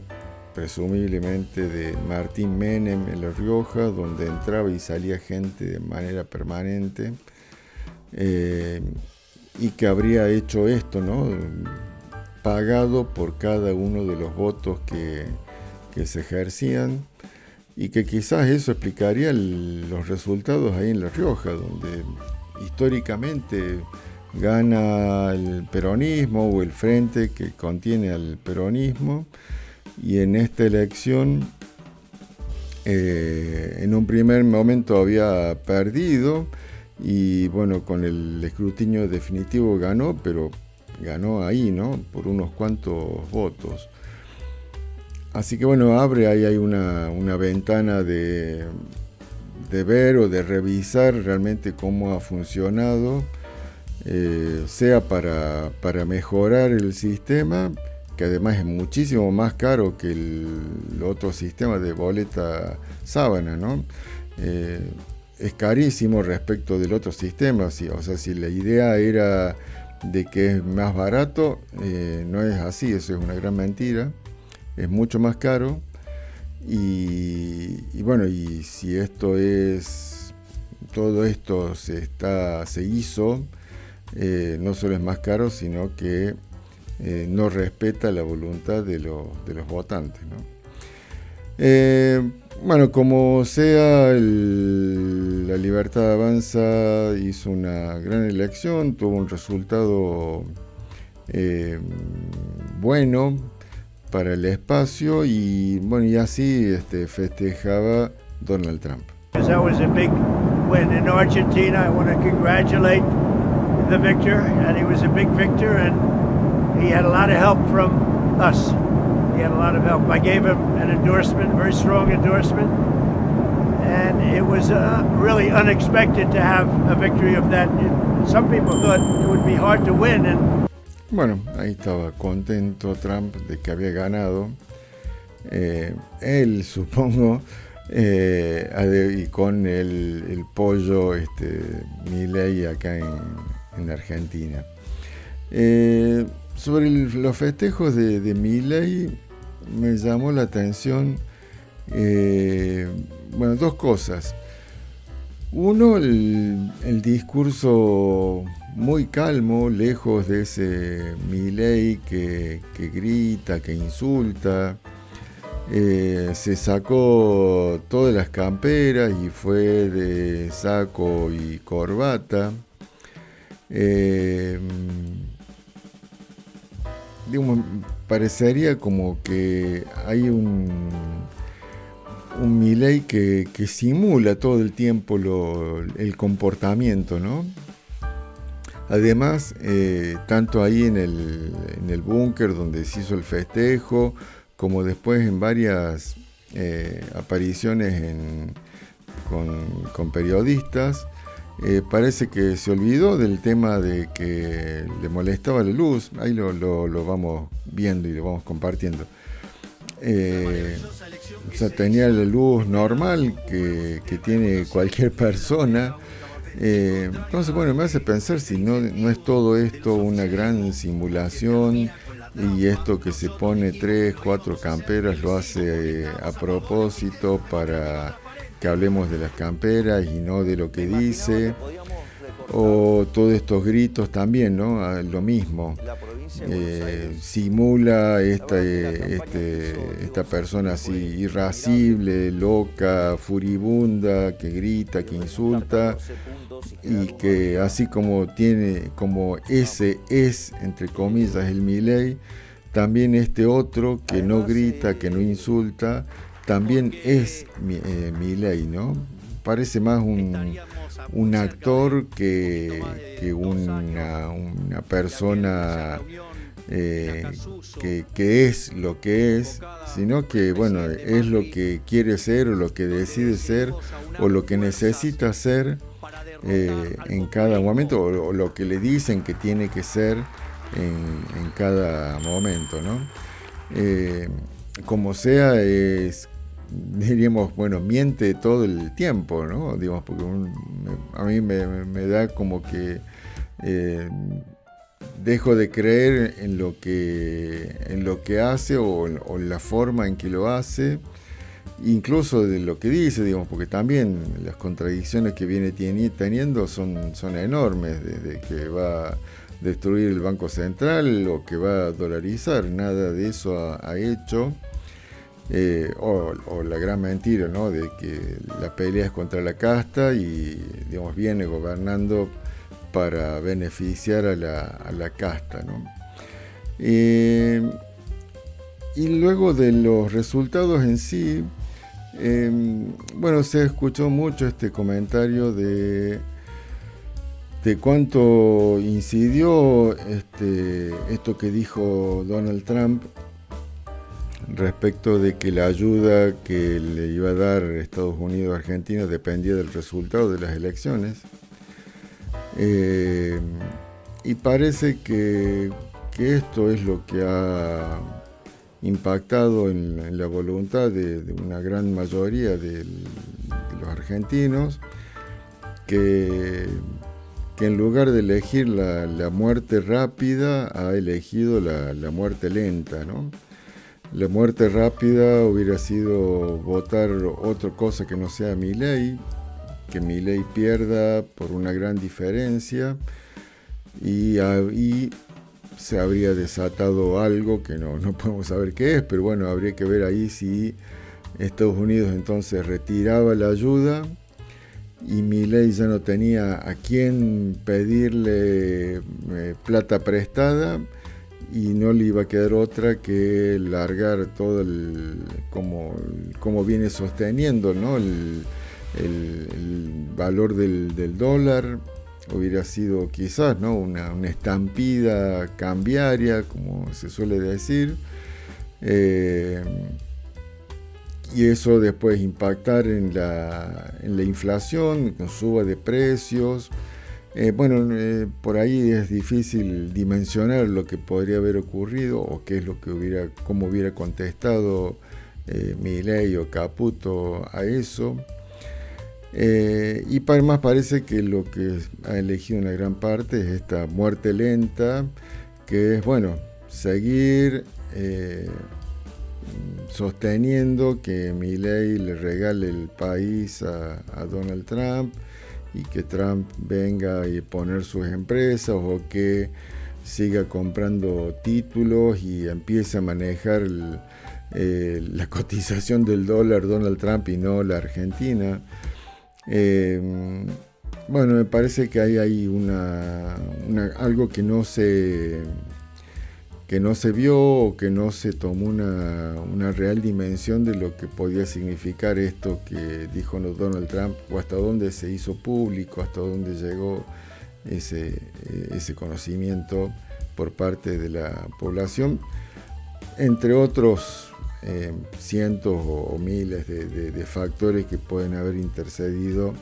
presumiblemente de Martín Menem en La Rioja, donde entraba y salía gente de manera permanente y que habría hecho esto, ¿no? Pagado por cada uno de los votos que se ejercían, y que quizás eso explicaría los resultados ahí en La Rioja, donde históricamente gana el peronismo o el frente que contiene al peronismo, y en esta elección en un primer momento había perdido y bueno, con el escrutinio definitivo ganó, pero ganó ahí, ¿no? Por unos cuantos votos. Así que bueno, abre ahí hay una ventana de ver o de revisar realmente cómo ha funcionado, sea para mejorar el sistema, que además es muchísimo más caro que el otro sistema de boleta sábana, ¿no? Es carísimo respecto del otro sistema, o sea, si la idea era de que es más barato, no es así, eso es una gran mentira, es mucho más caro. Y bueno, y si todo esto se hizo, no solo es más caro, sino que no respeta la voluntad de los votantes, ¿no? Bueno, como sea, la Libertad Avanza hizo una gran elección, tuvo un resultado bueno, para el espacio y bueno, y así festejaba Donald Trump. That was a big win in Argentina. I want to congratulate the victor, and he was a big victor, and he had a lot of help from us. He had a lot of help. I gave him an endorsement, very strong endorsement, and it was really unexpected to have a victory of that. Some people thought it would be hard to win. And bueno, ahí estaba contento Trump de que había ganado. Él, supongo, y con el pollo Milei acá en Argentina. Sobre los festejos de Milei me llamó la atención bueno, dos cosas. Uno, el discurso muy calmo, lejos de ese Milei que grita, que insulta. Se sacó todas las camperas y fue de saco y corbata. Digamos, parecería como que hay un Milei que simula todo el tiempo el comportamiento, ¿no? Además, tanto ahí en el búnker donde se hizo el festejo, como después en varias apariciones con periodistas, parece que se olvidó del tema de que le molestaba la luz. Ahí lo vamos viendo y lo vamos compartiendo. O sea, tenía la luz normal que tiene cualquier persona. Entonces, bueno, me hace pensar si no es todo esto una gran simulación y esto que se pone 3, 4 camperas lo hace a propósito para que hablemos de las camperas y no de lo que dice, o todos estos gritos también, ¿no? Lo mismo, simula esta persona así irascible, loca, furibunda, que grita, que insulta, y que así como ese es, entre comillas, el Milei, también este otro que no grita, que no insulta, también es Milei, ¿no? Parece más un actor que una persona que es lo que es, sino que, bueno, es lo que quiere ser o lo que decide ser o lo que necesita ser en cada momento o lo que le dicen que tiene que ser en cada momento, ¿no? Como sea, diríamos, bueno, miente todo el tiempo, ¿no? Digamos, porque a mí me da como que dejo de creer en lo que hace o la forma en que lo hace, incluso de lo que dice, digamos, porque también las contradicciones que viene teniendo son enormes, desde que va a destruir el Banco Central o que va a dolarizar, nada de eso ha hecho. O la gran mentira, ¿no? De que la pelea es contra la casta y, digamos, viene gobernando para beneficiar a la casta, ¿no? Y luego de los resultados en sí, bueno, se escuchó mucho este comentario de cuánto incidió esto que dijo Donald Trump respecto de que la ayuda que le iba a dar Estados Unidos a Argentina dependía del resultado de las elecciones. Y parece que esto es lo que ha impactado en la voluntad de una gran mayoría de los argentinos, que en lugar de elegir la muerte rápida, ha elegido la muerte lenta, ¿no? La muerte rápida hubiera sido votar otra cosa que no sea Milei, que Milei pierda por una gran diferencia y se habría desatado algo que no podemos saber qué es, pero bueno, habría que ver ahí si Estados Unidos entonces retiraba la ayuda y Milei ya no tenía a quién pedirle plata prestada y no le iba a quedar otra que largar todo como viene sosteniendo, ¿no? el valor del dólar. Hubiera sido quizás, ¿no? una estampida cambiaria, como se suele decir, y eso después impactar en la inflación, con suba de precios. Por ahí es difícil dimensionar lo que podría haber ocurrido o qué es lo que cómo hubiera contestado Milei o Caputo a eso. Y además parece que lo que ha elegido una gran parte es esta muerte lenta, que es, seguir sosteniendo que Milei le regale el país a Donald Trump y que Trump venga y poner sus empresas, o que siga comprando títulos y empiece a manejar la cotización del dólar Donald Trump y no la Argentina. Me parece que hay ahí algo que no se vio, o que no se tomó una real dimensión de lo que podía significar esto que dijo Donald Trump, o hasta dónde se hizo público, hasta dónde llegó ese conocimiento por parte de la población, entre otros cientos o miles de factores que pueden haber intercedido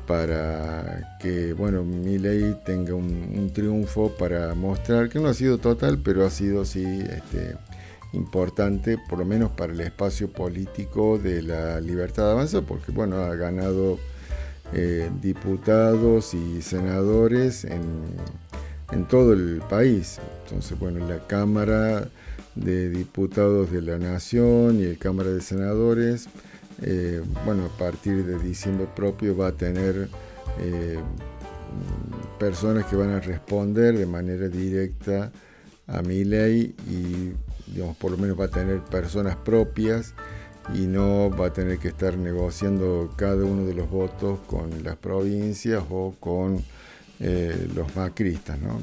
para que Milei tenga un triunfo, para mostrar que no ha sido total, pero ha sido sí importante, por lo menos para el espacio político de la Libertad Avanza, porque ha ganado diputados y senadores en todo el país. Entonces, la Cámara de Diputados de la Nación y la Cámara de Senadores, a partir de diciembre propio va a tener personas que van a responder de manera directa a Milei, y por lo menos va a tener personas propias y no va a tener que estar negociando cada uno de los votos con las provincias o con los macristas, ¿no?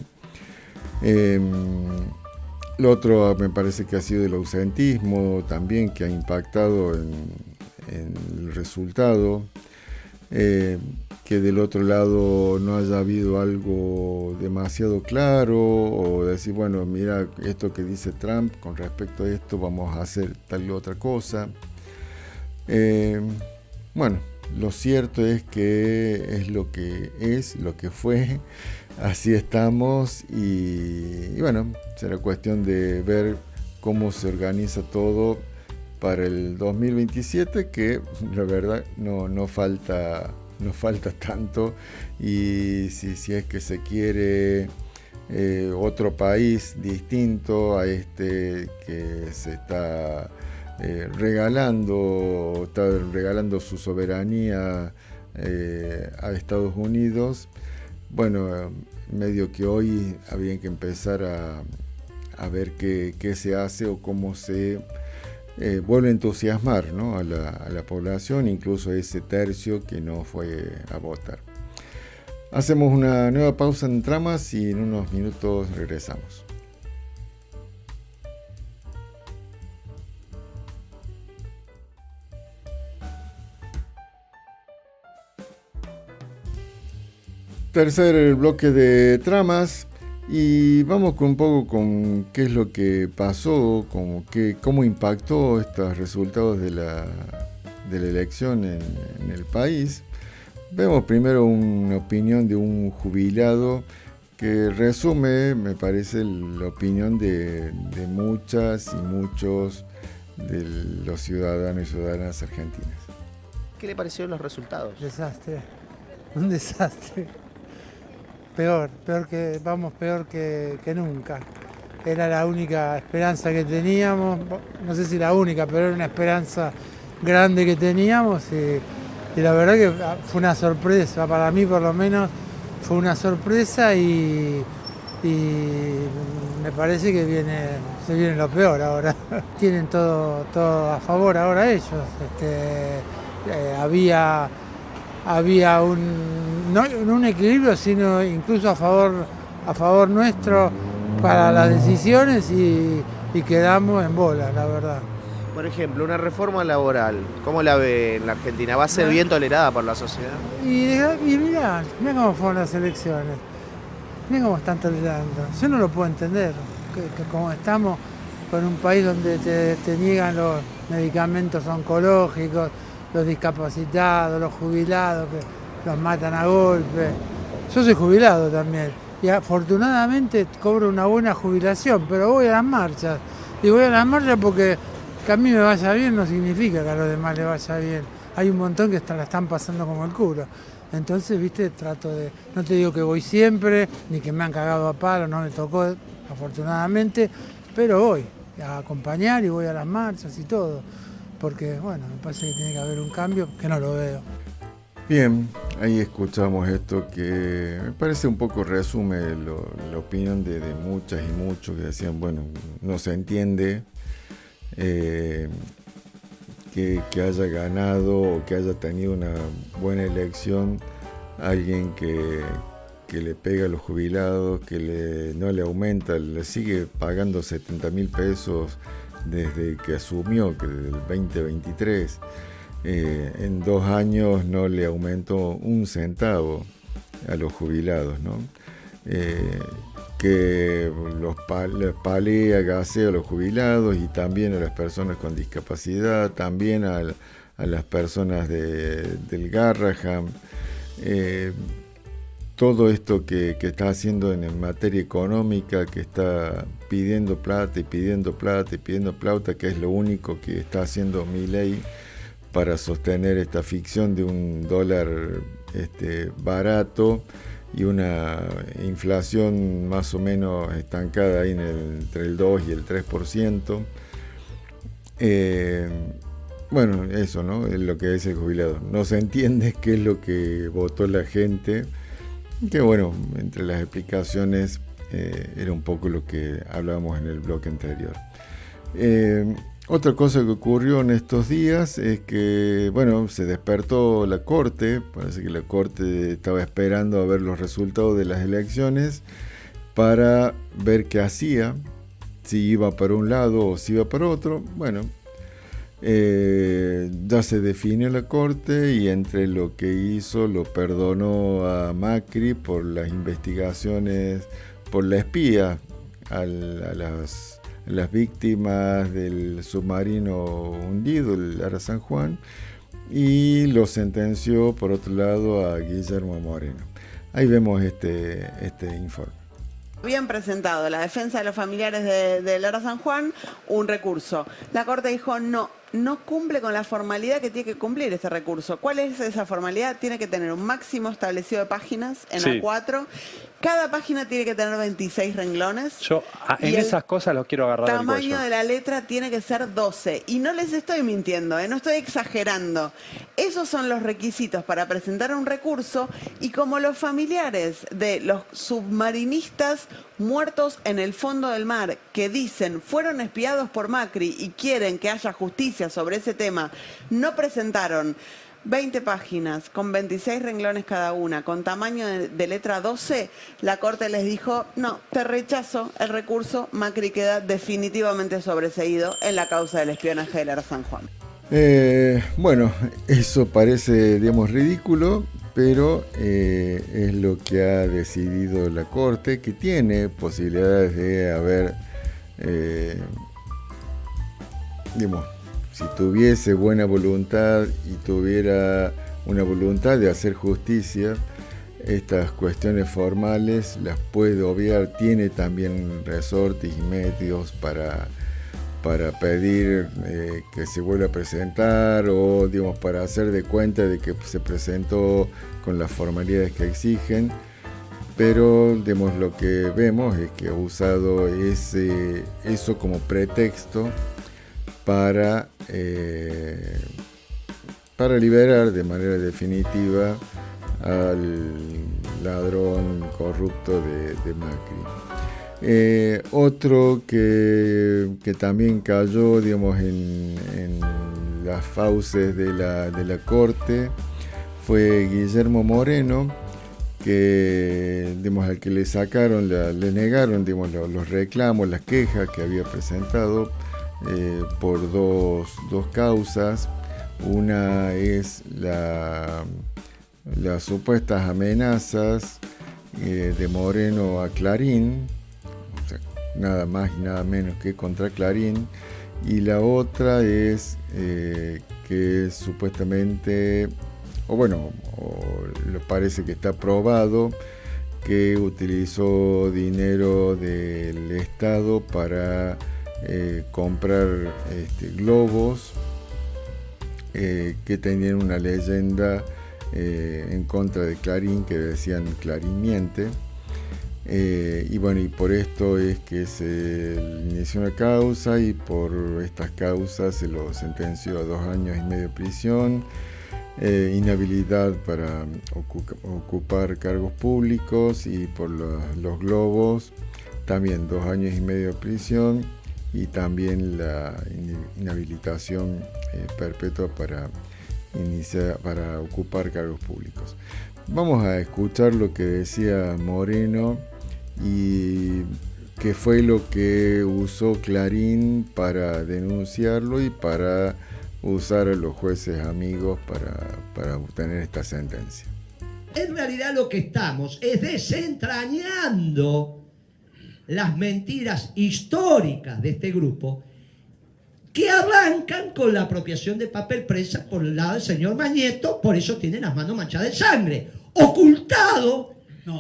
Lo otro me parece que ha sido el ausentismo también, que ha impactado en el resultado, que del otro lado no haya habido algo demasiado claro, o decir, mira, esto que dice Trump con respecto a esto, vamos a hacer tal y otra cosa. Lo cierto es que es lo que fue, así estamos, y será cuestión de ver cómo se organiza todo para el 2027, que la verdad no falta tanto, y si es que se quiere otro país distinto a este que se está regalando su soberanía a Estados Unidos, medio que hoy había que empezar a ver qué se hace o cómo se vuelve a entusiasmar, ¿no? a la población, incluso a ese tercio que no fue a votar. Hacemos una nueva pausa en Tramas y en unos minutos regresamos. Tercer bloque de Tramas, y vamos un poco con qué es lo que pasó, cómo impactó estos resultados de la elección en el país. Vemos primero una opinión de un jubilado que resume, me parece, la opinión de muchas y muchos de los ciudadanos y ciudadanas argentinas. ¿Qué le parecieron los resultados? Desastre, un desastre. Peor que nunca. Era la única esperanza que teníamos, no sé si la única, pero era una esperanza grande que teníamos, y la verdad que fue una sorpresa, para mí por lo menos fue una sorpresa, y me parece que se viene lo peor ahora. Tienen todo a favor ahora ellos. Había no un equilibrio, sino incluso a favor nuestro, para las decisiones y quedamos en bola, la verdad. Por ejemplo, una reforma laboral, ¿cómo la ve en la Argentina? ¿Va a ser bien tolerada por la sociedad? Y mirá cómo fueron las elecciones, mirá cómo están tolerando. Yo no lo puedo entender, que como estamos con un país donde te niegan los medicamentos oncológicos, los discapacitados, los jubilados, que los matan a golpe. Yo soy jubilado también y afortunadamente cobro una buena jubilación, pero voy a las marchas. Y voy a las marchas porque que a mí me vaya bien no significa que a los demás les vaya bien. Hay un montón que la están pasando como el culo. Entonces, viste, trato de... No te digo que voy siempre, ni que me han cagado a palo, no me tocó, afortunadamente, pero voy a acompañar y voy a las marchas y todo. Porque, bueno, me parece que tiene que haber un cambio que no lo veo. Bien, ahí escuchamos esto que me parece un poco resume la opinión de muchas y muchos que decían, bueno, no se entiende que haya ganado o que haya tenido una buena elección alguien que le pega a los jubilados, que no le aumenta, le sigue pagando 70.000 pesos desde que asumió, que desde el 2023. En 2 años no le aumentó un centavo a los jubilados, ¿no? Que los palea, gasea a los jubilados y también a las personas con discapacidad, también a las personas del Garrahan. Todo esto que está haciendo en materia económica, que está pidiendo plata y pidiendo plata y pidiendo plata, que es lo único que está haciendo Milei para sostener esta ficción de un dólar barato y una inflación más o menos estancada ahí entre el 2 y el 3%. Bueno, eso, ¿no? Es lo que es el jubilado. No se entiende qué es lo que votó la gente, que bueno, entre las explicaciones era un poco lo que hablábamos en el bloque anterior. Otra cosa que ocurrió en estos días es que, bueno, se despertó la Corte. Parece que la Corte estaba esperando a ver los resultados de las elecciones para ver qué hacía, si iba para un lado o si iba para otro. Bueno, ya se definió la Corte y entre lo que hizo lo perdonó a Macri por las investigaciones, por la espía a las víctimas del submarino hundido, el Ara San Juan, y lo sentenció por otro lado a Guillermo Moreno. Ahí vemos este informe. Habían presentado la defensa de los familiares de Ara San Juan un recurso. La Corte dijo no cumple con la formalidad que tiene que cumplir ese recurso. ¿Cuál es esa formalidad? Tiene que tener un máximo establecido de páginas en A4. Cada página tiene que tener 26 renglones. Yo en esas cosas los quiero agarrar al cuello. El tamaño de la letra tiene que ser 12. Y no les estoy mintiendo, no estoy exagerando. Esos son los requisitos para presentar un recurso. Y como los familiares de los submarinistas muertos en el fondo del mar, que dicen fueron espiados por Macri y quieren que haya justicia sobre ese tema, no presentaron 20 páginas con 26 renglones cada una, con tamaño de letra 12, la Corte les dijo, no, te rechazo el recurso, Macri queda definitivamente sobreseído en la causa del espionaje del Ara San Juan. Bueno, eso parece, digamos, ridículo, pero es lo que ha decidido la Corte, que tiene posibilidades de haber, digamos, si tuviese buena voluntad y tuviera una voluntad de hacer justicia, estas cuestiones formales las puede obviar. Tiene también resortes y medios para pedir que se vuelva a presentar o, digamos, para hacer de cuenta de que se presentó con las formalidades que exigen. Pero, digamos, lo que vemos es que ha usado eso como pretexto para liberar de manera definitiva al ladrón corrupto de Macri. Otro que también cayó, digamos, en las fauces de la Corte fue Guillermo Moreno, que, digamos, al que le sacaron, le negaron, digamos, los reclamos, las quejas que había presentado por dos causas. Una es las supuestas amenazas de Moreno a Clarín, o sea, nada más y nada menos que contra Clarín, y la otra es que supuestamente, parece que está probado que utilizó dinero del Estado para comprar globos que tenían una leyenda en contra de Clarín, que decían Clarín miente. Y por esto es que se inició una causa, y por estas causas se lo sentenció a 2 años y medio de prisión, inhabilidad para ocupar cargos públicos, y por los globos también 2 años y medio de prisión, y también la inhabilitación perpetua para ocupar cargos públicos. Vamos a escuchar lo que decía Moreno y qué fue lo que usó Clarín para denunciarlo y para usar a los jueces amigos para obtener esta sentencia. En realidad lo que estamos es desentrañando las mentiras históricas de este grupo, que arrancan con la apropiación de papel prensa por el lado del señor Mañeto. Por eso tiene las manos manchadas de sangre, ocultado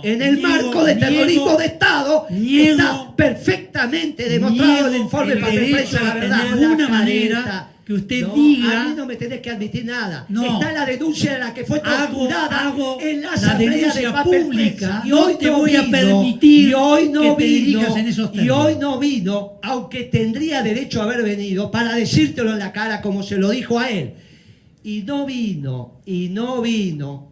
en el marco de terrorismo de Estado. Está perfectamente demostrado en el informe de papel prensa, la verdad. De alguna manera que usted diga... A mí no me tenés que admitir nada. No. Está la denuncia de la que fue torturada hago en la denuncia de papel pública. Prensa. Y hoy te voy a permitir que te dirijas en esos términos. Y hoy no vino, aunque tendría derecho a haber venido, para decírtelo en la cara como se lo dijo a él. Y no vino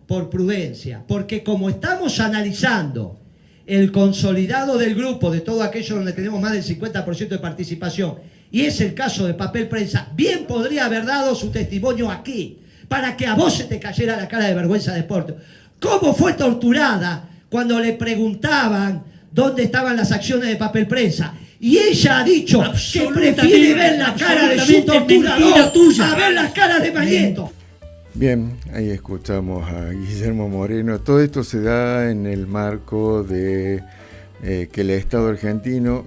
por prudencia, porque como estamos analizando el consolidado del grupo, de todo aquello donde tenemos más del 50% de participación, y es el caso de papel prensa, bien podría haber dado su testimonio aquí, para que a vos se te cayera la cara de vergüenza de Porto. ¿Cómo fue torturada cuando le preguntaban dónde estaban las acciones de papel prensa? Y ella ha dicho que prefiere ver la cara de su torturador a ver la cara de Mañeto. Bien, ahí escuchamos a Guillermo Moreno. Todo esto se da en el marco de que el Estado argentino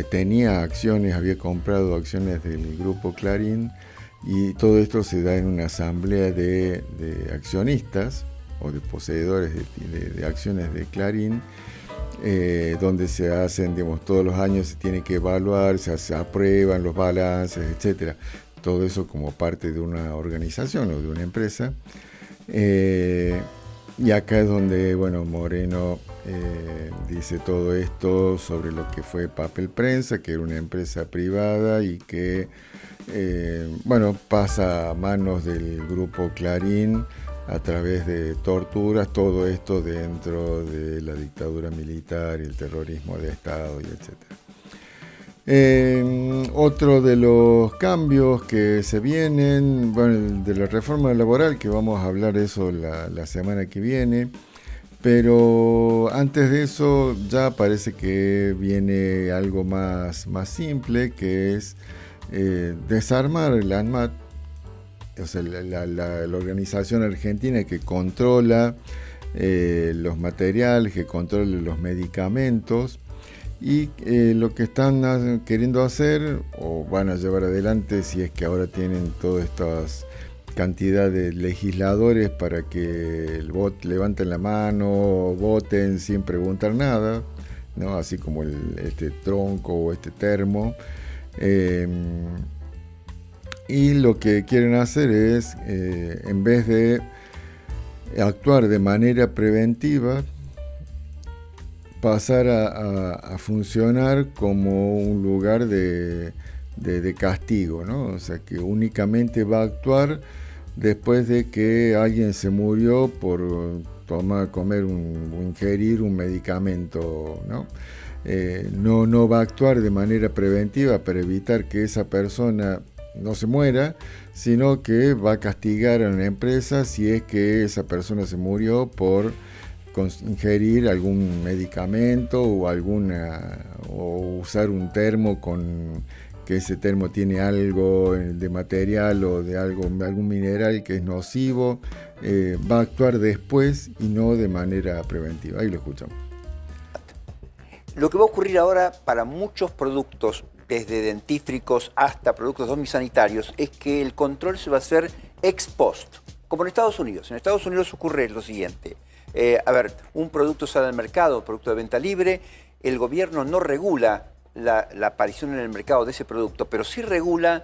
tenía acciones, había comprado acciones del grupo Clarín, y todo esto se da en una asamblea de accionistas o de poseedores de acciones de Clarín, donde se hacen, digamos, todos los años se tiene que evaluar, se aprueban los balances, etcétera. Todo eso como parte de una organización o de una empresa. Y acá es donde, Moreno dice todo esto sobre lo que fue papel prensa, que era una empresa privada y que, pasa a manos del grupo Clarín a través de torturas, todo esto dentro de la dictadura militar y el terrorismo de Estado, y etcétera. Otro de los cambios que se vienen, de la reforma laboral, que vamos a hablar de eso la semana que viene, pero antes de eso ya parece que viene algo más simple, que es desarmar el ANMAT, o sea, la organización argentina que controla los materiales, que controla los medicamentos. Y lo que están queriendo hacer, o van a llevar adelante, si es que ahora tienen todas estas cantidad de legisladores para que levanten la mano o voten sin preguntar nada, ¿no? Así como este tronco o este termo. Y lo que quieren hacer es, en vez de actuar de manera preventiva, pasar a funcionar como un lugar de castigo, ¿no? O sea, que únicamente va a actuar después de que alguien se murió por comer o ingerir un medicamento, ¿no? No va a actuar de manera preventiva para evitar que esa persona no se muera, sino que va a castigar a una empresa si es que esa persona se murió por ingerir algún medicamento o usar un termo que ese termo tiene algo de material o de algún mineral que es nocivo, va a actuar después y no de manera preventiva. Ahí lo escuchamos. Lo que va a ocurrir ahora para muchos productos, desde dentífricos hasta productos dominisanitarios, es que el control se va a hacer ex post, como en Estados Unidos. En Estados Unidos ocurre lo siguiente. Un producto sale al mercado, producto de venta libre, el gobierno no regula la aparición en el mercado de ese producto, pero sí regula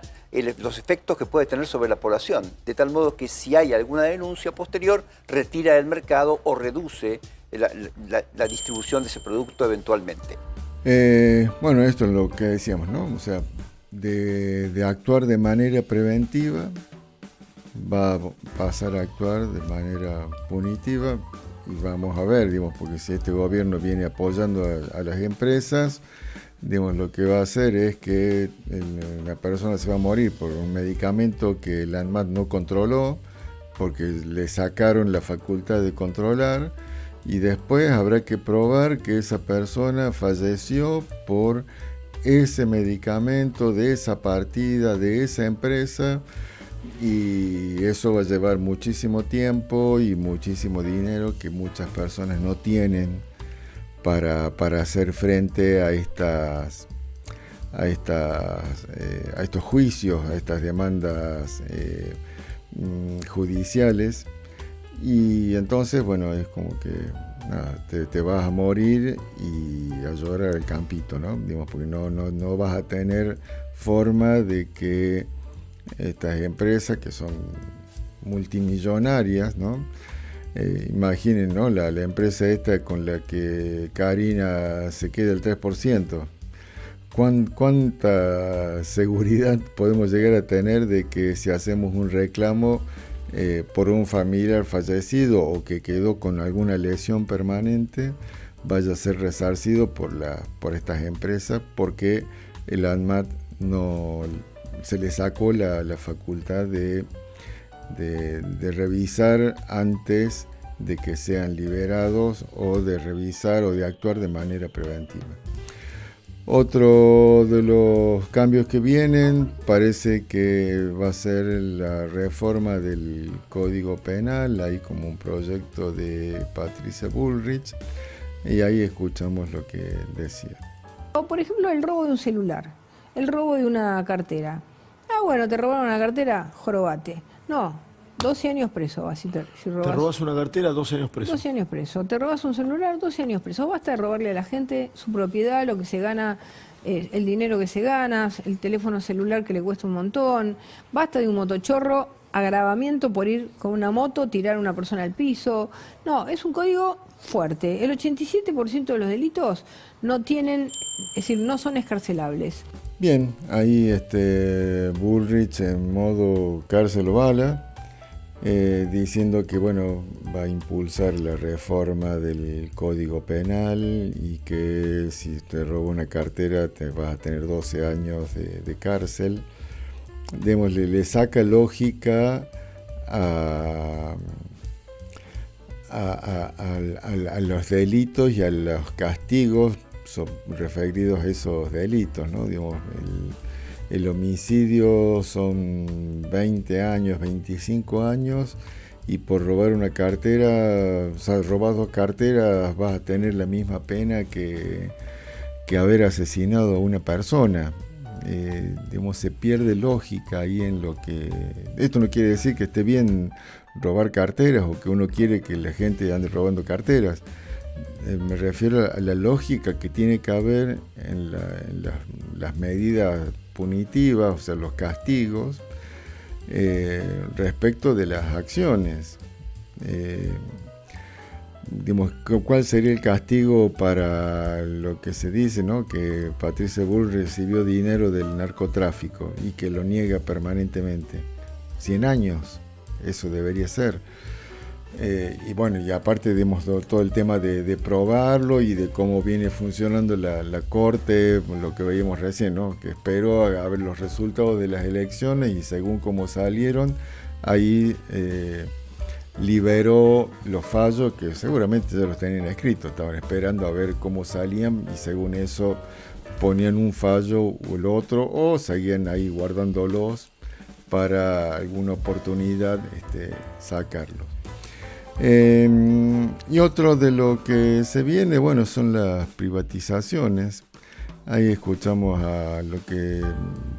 los efectos que puede tener sobre la población, de tal modo que si hay alguna denuncia posterior, retira del mercado o reduce la distribución de ese producto eventualmente. Bueno, esto es lo que decíamos, ¿no? O sea, de actuar de manera preventiva, va a pasar a actuar de manera punitiva. Y vamos a ver, digamos, porque si este gobierno viene apoyando a las empresas, digamos, lo que va a hacer es que la persona se va a morir por un medicamento que el ANMAT no controló, porque le sacaron la facultad de controlar, y después habrá que probar que esa persona falleció por ese medicamento, de esa partida, de esa empresa, y eso va a llevar muchísimo tiempo y muchísimo dinero que muchas personas no tienen para hacer frente a estos juicios, a estas demandas judiciales. Y entonces, bueno, es como que nada, te vas a morir y a llorar al campito, ¿no? Digamos, porque no vas a tener forma de que estas empresas que son multimillonarias, ¿no? Imaginen, ¿no? La empresa esta con la que Karina se queda el 3%. ¿Cuánta seguridad podemos llegar a tener de que si hacemos un reclamo por un familiar fallecido o que quedó con alguna lesión permanente, vaya a ser resarcido por estas empresas, porque el ANMAT no se le sacó la facultad de revisar antes de que sean liberados, o de revisar o de actuar de manera preventiva. Otro de los cambios que vienen parece que va a ser la reforma del Código Penal. Hay como un proyecto de Patricia Bullrich, y ahí escuchamos lo que decía. O por ejemplo el robo de un celular, el robo de una cartera. Bueno, te robaron una cartera, jorobate. No, 12 años preso. Si robas. Te robas una cartera, 12 años preso. 12 años preso. Te robas un celular, 12 años preso. Basta de robarle a la gente su propiedad, lo que se gana, el dinero que se gana, el teléfono celular que le cuesta un montón. Basta de un motochorro, agravamiento por ir con una moto, tirar a una persona al piso. No, es un código fuerte. El 87% de los delitos no tienen, es decir, no son escarcelables. Bien, ahí Bullrich en modo cárcel o bala, diciendo que bueno, va a impulsar la reforma del Código Penal y que si te roba una cartera te vas a tener 12 años de cárcel. Le saca lógica a los delitos y a los castigos son referidos a esos delitos, ¿no? Digamos, el homicidio son 20 años, 25 años, y por robar una cartera, o sea, robas 2 carteras, vas a tener la misma pena que haber asesinado a una persona. Digamos, se pierde lógica ahí en lo que... Esto no quiere decir que esté bien robar carteras o que uno quiere que la gente ande robando carteras. Me refiero a la lógica que tiene que haber en las medidas punitivas, o sea, los castigos, respecto de las acciones. Digamos, ¿cuál sería el castigo para lo que se dice, ¿no? Que Patricia Bull recibió dinero del narcotráfico y que lo niega permanentemente? 100 años, eso debería ser. Y bueno, y aparte digamos, todo el tema de probarlo y de cómo viene funcionando la Corte, lo que veíamos recién, ¿no? Que esperó a ver los resultados de las elecciones y según cómo salieron, ahí liberó los fallos que seguramente ya los tenían escritos, estaban esperando a ver cómo salían y según eso ponían un fallo o el otro o seguían ahí guardándolos para alguna oportunidad sacarlos. Y otro de lo que se viene, bueno, son las privatizaciones. Ahí escuchamos a lo que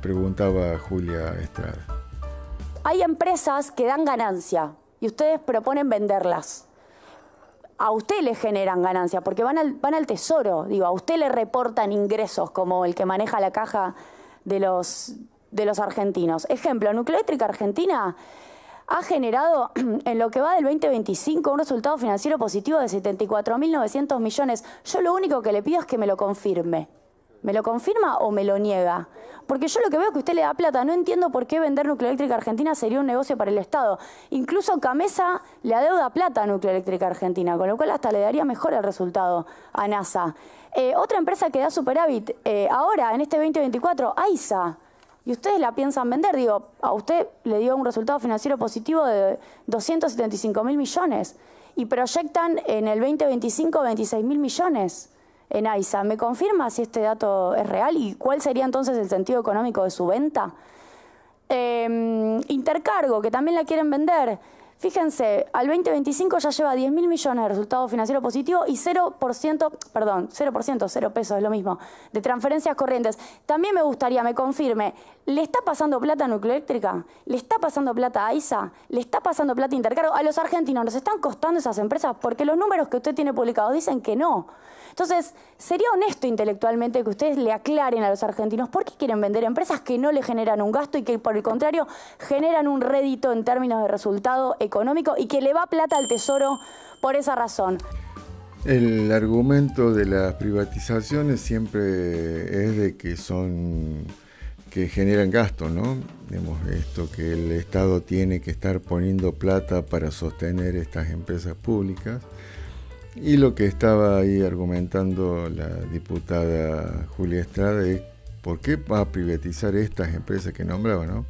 preguntaba Julia Estrada. Hay empresas que dan ganancia y ustedes proponen venderlas. A usted le generan ganancia porque van al tesoro, digo, a usted le reportan ingresos como el que maneja la caja de los argentinos. Ejemplo, Nucleoeléctrica Argentina ha generado en lo que va del 2025 un resultado financiero positivo de 74.900 millones. Yo lo único que le pido es que me lo confirme. ¿Me lo confirma o me lo niega? Porque yo lo que veo es que usted le da plata. No entiendo por qué vender Nucleoeléctrica Argentina sería un negocio para el Estado. Incluso Camesa le adeuda plata a Nucleoeléctrica Argentina, con lo cual hasta le daría mejor el resultado a NASA. Otra empresa que da superávit ahora, en este 2024, AISA. Y ustedes la piensan vender. Digo, a usted le dio un resultado financiero positivo de 275.000 millones. Y proyectan en el 2025 26.000 millones. En AISA. ¿Me confirma si este dato es real y cuál sería entonces el sentido económico de su venta? Intercargo, que también la quieren vender. Fíjense, al 2025 ya lleva 10.000 millones de resultado financiero positivo y 0%, 0 pesos, es lo mismo, de transferencias corrientes. También me gustaría, me confirme, ¿le está pasando plata a Nucleoeléctrica? ¿Le está pasando plata a AISA? ¿Le está pasando plata a Intercargo? A los argentinos, ¿nos están costando esas empresas? Porque los números que usted tiene publicados dicen que no. Entonces, sería honesto intelectualmente que ustedes le aclaren a los argentinos por qué quieren vender empresas que no le generan un gasto y que, por el contrario, generan un rédito en términos de resultado económico y que le va plata al tesoro por esa razón. El argumento de las privatizaciones siempre es de que generan gasto, ¿no? Digamos, esto que el Estado tiene que estar poniendo plata para sostener estas empresas públicas. Y lo que estaba ahí argumentando la diputada Julia Estrada es por qué va a privatizar estas empresas que nombraba, ¿no?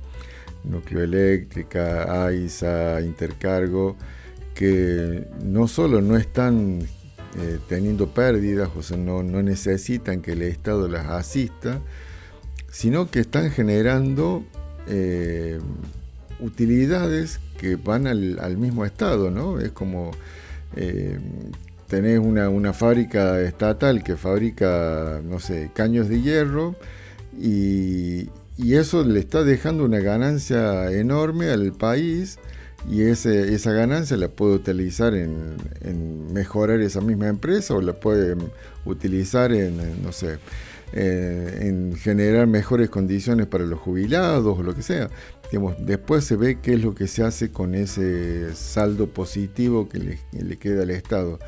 Nucleoeléctrica, AISA, Intercargo, que no solo no están teniendo pérdidas, o sea, no necesitan que el Estado las asista, sino que están generando utilidades que van al mismo Estado, ¿no? Es como tenés una fábrica estatal que fabrica, no sé, caños de hierro y eso le está dejando una ganancia enorme al país y esa ganancia la puede utilizar en mejorar esa misma empresa o la puede utilizar en, no sé, en generar mejores condiciones para los jubilados o lo que sea. Digamos, después se ve qué es lo que se hace con ese saldo positivo que le queda al Estado.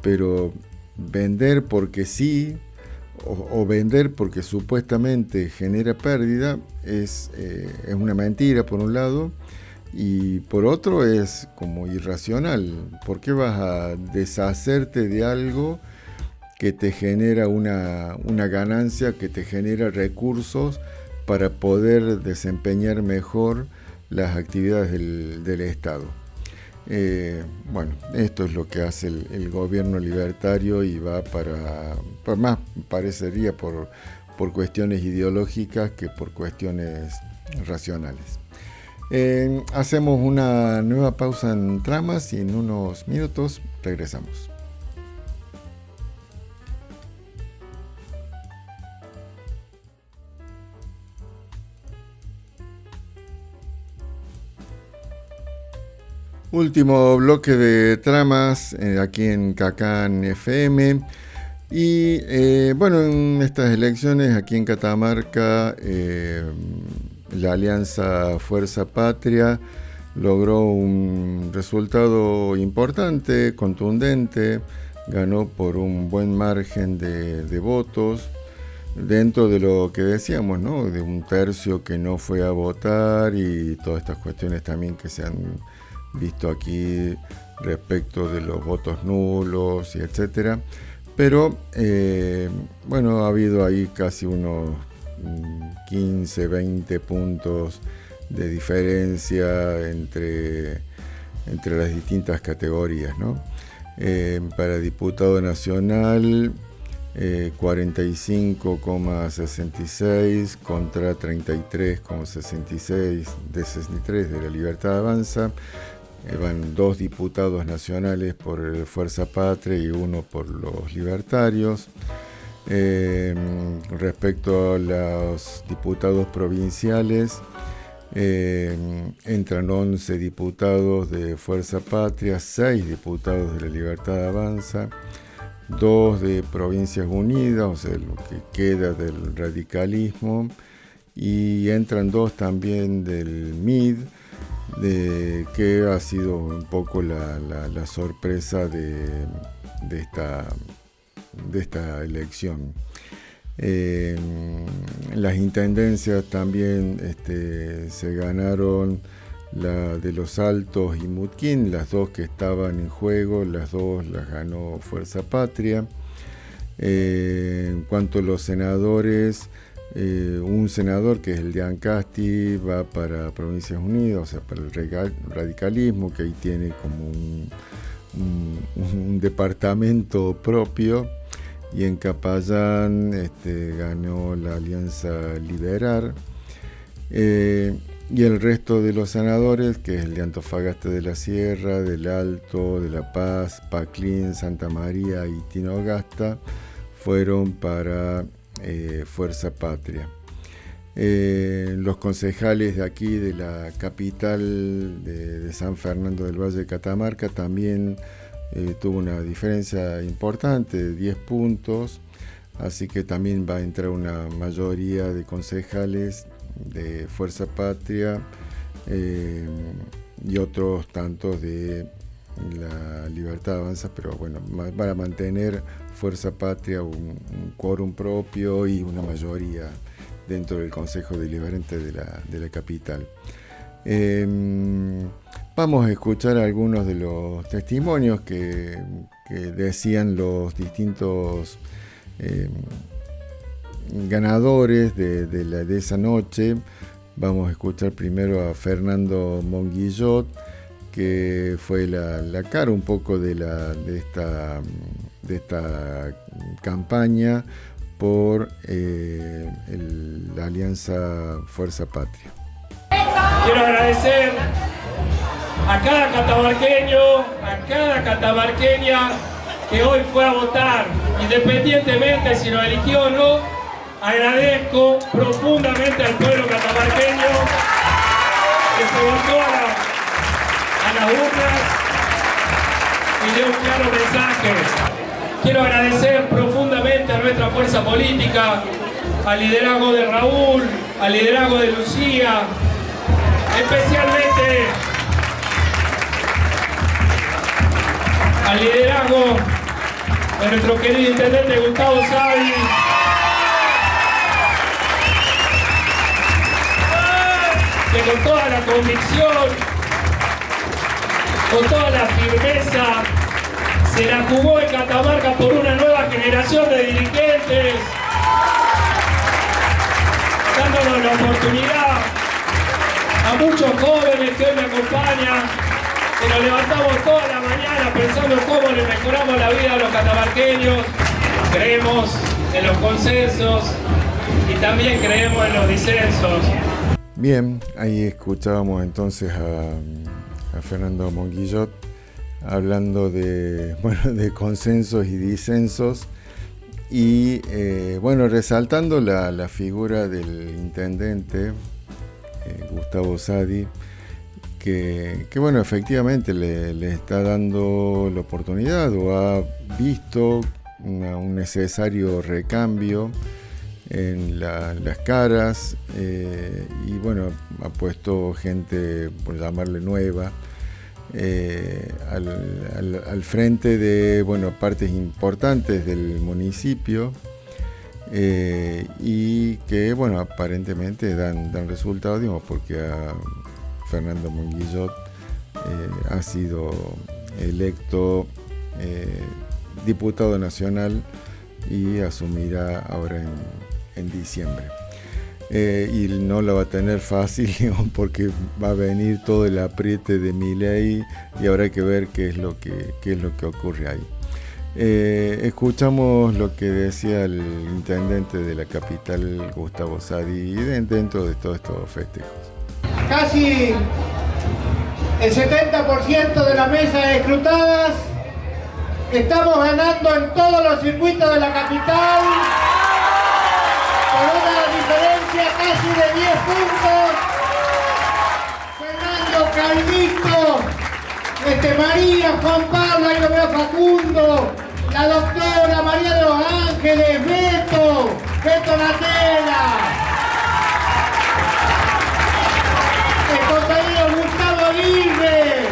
Pero vender porque sí o vender porque supuestamente genera pérdida es una mentira por un lado y por otro es como irracional. ¿Por qué vas a deshacerte de algo que te genera una ganancia, que te genera recursos para poder desempeñar mejor las actividades del Estado? Bueno, esto es lo que hace el gobierno libertario y va por más parecería por cuestiones ideológicas que por cuestiones racionales. Hacemos una nueva pausa en Tramas y en unos minutos regresamos. Último bloque de Tramas aquí en Cacán FM y bueno, en estas elecciones aquí en Catamarca la Alianza Fuerza Patria logró un resultado importante, contundente, ganó por un buen margen de votos dentro de lo que decíamos, ¿no? De un tercio que no fue a votar y todas estas cuestiones también que se han visto aquí respecto de los votos nulos y etcétera, pero bueno, ha habido ahí casi unos 15, 20 puntos de diferencia entre entre las distintas categorías, ¿no? Para diputado nacional, 45,66 contra 33,66 de 63 de la Libertad Avanza. Van 2 diputados nacionales por Fuerza Patria y 1 por los libertarios. Respecto a los diputados provinciales, entran 11 diputados de Fuerza Patria, 6 diputados de la Libertad Avanza, 2 de Provincias Unidas, o sea, lo que queda del radicalismo, y entran 2 también del MID, que ha sido un poco la sorpresa de esta elección. Las intendencias también se ganaron la de Los Altos y Mutquín, las 2 que estaban en juego, las 2 las ganó Fuerza Patria. En cuanto a los senadores, un senador que es el de Ancasti va para Provincias Unidas, o sea, para el radicalismo, que ahí tiene como un departamento propio. Y en Capayán ganó la Alianza Liberar. Y el resto de los senadores, que es el de Antofagasta de la Sierra, del Alto, de La Paz, Paclín, Santa María y Tinogasta, fueron para Fuerza Patria. Los concejales de aquí, de la capital de San Fernando del Valle de Catamarca, también tuvo una diferencia importante de 10 puntos, así que también va a entrar una mayoría de concejales de Fuerza Patria y otros tantos de la Libertad Avanza, pero bueno, van a mantener Fuerza Patria un quórum propio y una mayoría dentro del Consejo Deliberante de la capital. Vamos a escuchar algunos de los testimonios que decían los distintos ganadores de esa noche. Vamos a escuchar primero a Fernando Monguillot, que fue la cara un poco de esta campaña por la Alianza Fuerza Patria. Quiero agradecer a cada catamarqueño, a cada catamarqueña que hoy fue a votar, independientemente si lo eligió o no. Agradezco profundamente al pueblo catamarqueño que se volcó a las urnas y dio un claro mensaje. Quiero agradecer profundamente a nuestra fuerza política, al liderazgo de Raúl, al liderazgo de Lucía, especialmente al liderazgo de nuestro querido intendente Gustavo Sadi, que con toda la convicción, con toda la firmeza, se la jugó en Catamarca por una nueva generación de dirigentes, dándonos la oportunidad a muchos jóvenes que hoy me acompañan, que nos levantamos toda la mañana pensando cómo le mejoramos la vida a los catamarqueños. Creemos en los consensos y también creemos en los disensos. Bien, ahí escuchábamos entonces a Fernando Monguillot hablando de consensos y disensos y resaltando la figura del intendente Gustavo Sadi, que efectivamente le está dando la oportunidad o ha visto un necesario recambio en las caras y ha puesto gente, por llamarle nueva, al frente de partes importantes del municipio y que aparentemente dan resultados, porque a Fernando Monguillot ha sido electo diputado nacional y asumirá ahora en diciembre. y no la va a tener fácil, digamos, porque va a venir todo el apriete de Milei y habrá que ver qué es lo que ocurre ahí. Escuchamos lo que decía el intendente de la capital, Gustavo Sadi, dentro de todos estos festejos. Casi el 70% de las mesas escrutadas. Estamos ganando en todos los circuitos de la capital por una diferencia casi de 10 puntos. Fernando, Calvito, María, Juan Pablo, ahí lo veo Facundo, la doctora María de los Ángeles, Beto Natera, el compañero Gustavo Aguirre,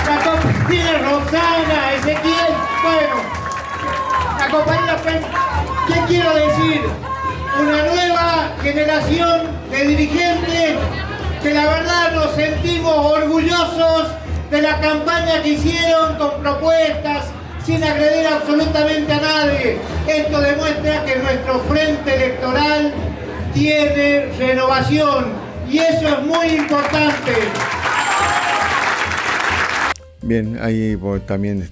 la compañera Rosana, Ezequiel, bueno, la compañera, ¿qué quiero decir? Una nueva generación de dirigentes que la verdad nos sentimos orgullosos de la campaña que hicieron con propuestas, sin agredir absolutamente a nadie. Esto demuestra que nuestro frente electoral tiene renovación y eso es muy importante. Bien, ahí también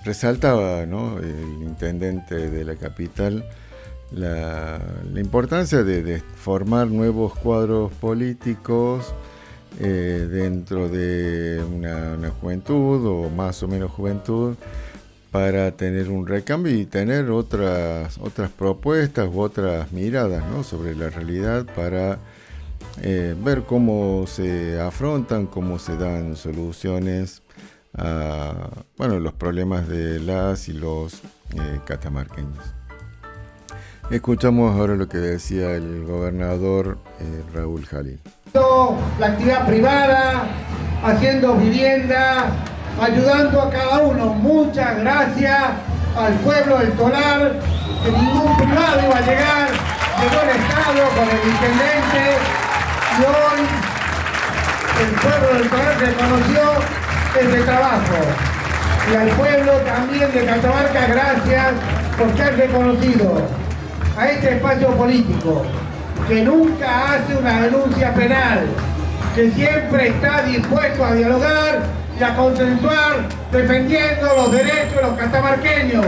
resaltaba, ¿no?, el intendente de la capital la importancia de formar nuevos cuadros políticos dentro de una juventud o más o menos juventud para tener un recambio y tener otras propuestas u otras miradas, ¿no?, sobre la realidad para ver cómo se afrontan, cómo se dan soluciones a los problemas de las y los catamarqueños. Escuchamos ahora lo que decía el gobernador Raúl Jalil. La actividad privada, haciendo vivienda, ayudando a cada uno. Muchas gracias al pueblo del Tolar, que ningún privado iba a llegar, llegó el Estado con el intendente y hoy el pueblo del Tolar reconoció ese trabajo. Y al pueblo también de Catamarca, gracias por ser reconocido a este espacio político, que nunca hace una denuncia penal, que siempre está dispuesto a dialogar y a consensuar, defendiendo los derechos de los catamarqueños.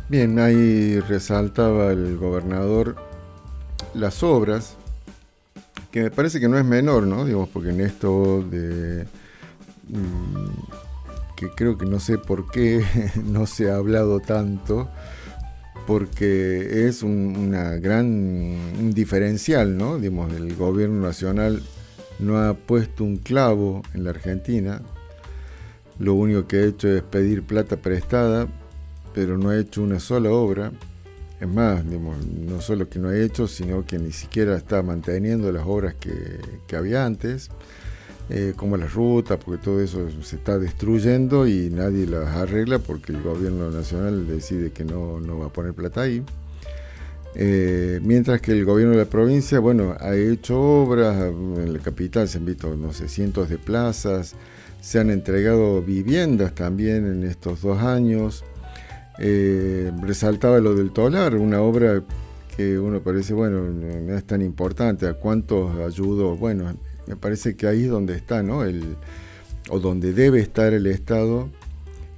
Bien, ahí resaltaba el gobernador las obras, que me parece que no es menor, ¿no? Digamos, porque en esto de que creo que no sé por qué no se ha hablado tanto, porque es un diferencial, ¿no? Digamos, el gobierno nacional no ha puesto un clavo en la Argentina, lo único que ha hecho es pedir plata prestada, pero no ha hecho una sola obra. Es más, digamos, no solo que no ha hecho, sino que ni siquiera está manteniendo las obras que había antes, como las rutas, porque todo eso se está destruyendo y nadie las arregla porque el gobierno nacional decide que no va a poner plata ahí. Mientras que el gobierno de la provincia, ha hecho obras. En la capital se han visto, cientos de plazas, se han entregado viviendas también en estos 2 años. Resaltaba lo del Tolar, una obra que uno parece, no es tan importante, ¿a cuántos ayudó? Me parece que ahí es donde está, ¿no? O donde debe estar el Estado,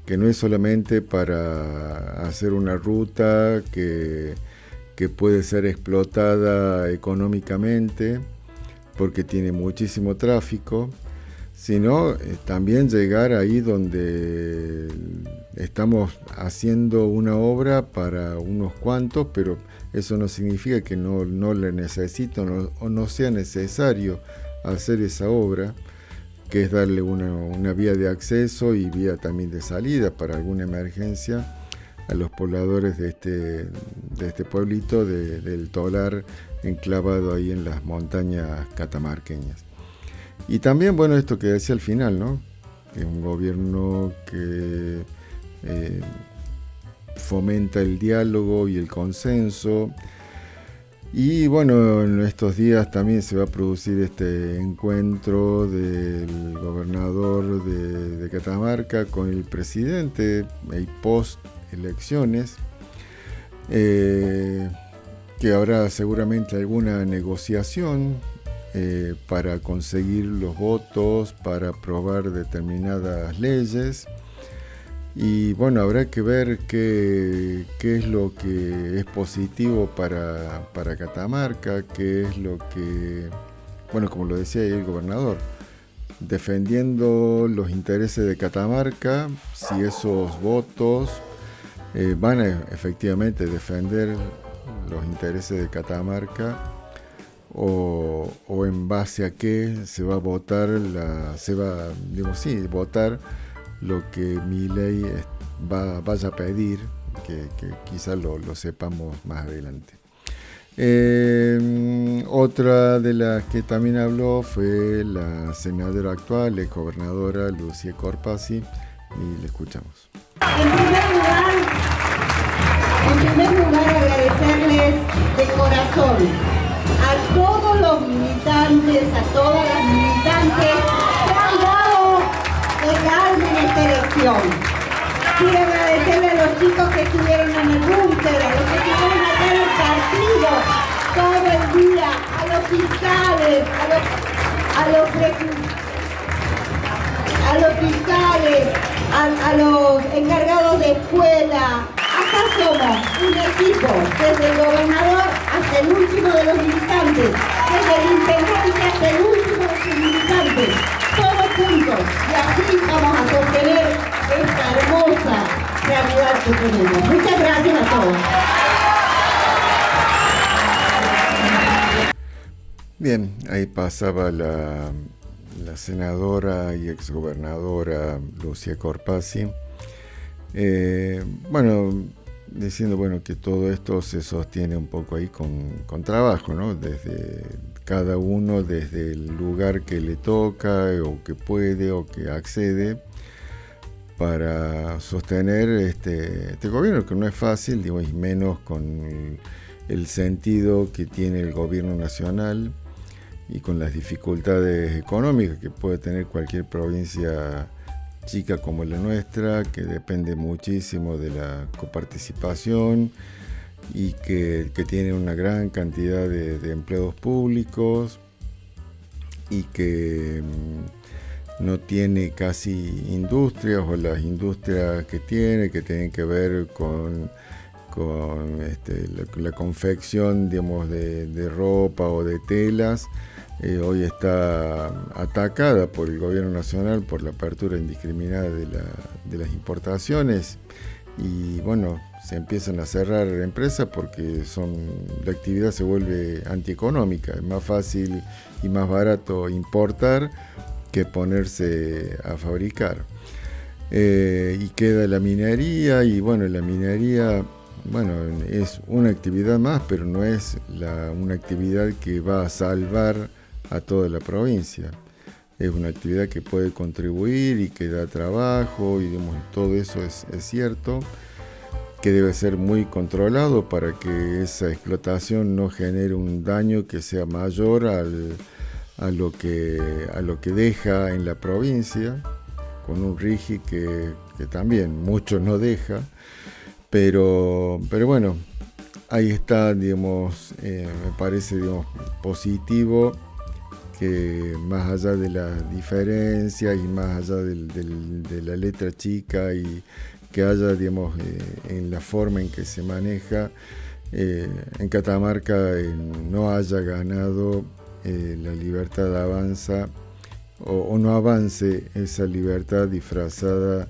que no es solamente para hacer una ruta que puede ser explotada económicamente, porque tiene muchísimo tráfico, sino también llegar ahí donde estamos haciendo una obra para unos cuantos, pero eso no significa que no le necesito o no sea necesario hacer esa obra, que es darle una vía de acceso y vía también de salida para alguna emergencia a los pobladores de este pueblito del Tolar, enclavado ahí en las montañas catamarqueñas. Y también, esto que decía al final, ¿no?, que es un gobierno que fomenta el diálogo y el consenso. Y en estos días también se va a producir este encuentro del gobernador de Catamarca con el presidente, y post elecciones, que habrá seguramente alguna negociación para conseguir los votos, para aprobar determinadas leyes. Y bueno, habrá que ver qué es lo que es positivo para Catamarca, qué es lo que, bueno, como lo decía el gobernador, defendiendo los intereses de Catamarca, si esos votos van a efectivamente defender los intereses de Catamarca, o en base a qué se va a votar, votar lo que Milei vaya a pedir, que quizás lo sepamos más adelante. Otra de las que también habló fue la senadora actual, ex gobernadora Lucía Corpazzi, y le escuchamos. En primer lugar, agradecerles de corazón a todos los militantes, a todas las militantes que han dado el alma en esta elección. Quiero agradecerle a los chicos que estuvieron en el búnker, a los que estuvieron acá en el partido todo el día, a los fiscales, a los encargados de escuela. Acá somos un equipo, desde el gobernador hasta el último de los militantes, desde el intendente hasta el último de sus militantes, todos juntos, y así vamos a sostener esta hermosa realidad que tenemos. Muchas gracias a todos. Bien, ahí pasaba la senadora y exgobernadora Lucía Corpazzi. Diciendo que todo esto se sostiene un poco ahí con trabajo, ¿no? Desde cada uno, desde el lugar que le toca o que puede o que accede, para sostener este gobierno, que no es fácil, y menos con el sentido que tiene el gobierno nacional y con las dificultades económicas que puede tener cualquier provincia chica como la nuestra, que depende muchísimo de la coparticipación y que tiene una gran cantidad de empleados públicos y que no tiene casi industrias, o las industrias que tienen que ver con la confección, digamos, de ropa o de telas. Hoy está atacada por el gobierno nacional por la apertura indiscriminada de las importaciones, y bueno, se empiezan a cerrar empresas porque la actividad se vuelve antieconómica. Es más fácil y más barato importar que ponerse a fabricar. Y queda la minería, y la minería es una actividad más, pero no es una actividad que va a salvar a toda la provincia. Es una actividad que puede contribuir y que da trabajo, y todo eso es cierto, que debe ser muy controlado para que esa explotación no genere un daño que sea mayor a lo que deja en la provincia, con un RIGI que también mucho no deja, pero bueno, ahí está, me parece, positivo que más allá de las diferencias y más allá de la letra chica, y que haya, en la forma en que se maneja, en Catamarca no haya ganado la libertad avanza, o no avance esa libertad disfrazada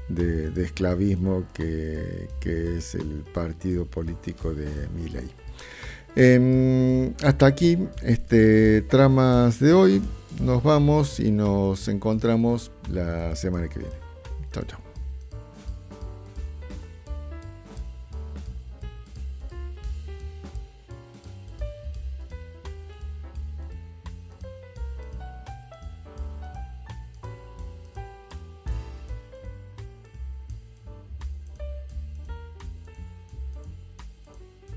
de esclavismo que es el partido político de Milei. Hasta aquí Tramas de hoy. Nos vamos y nos encontramos la semana que viene. Chao, chao.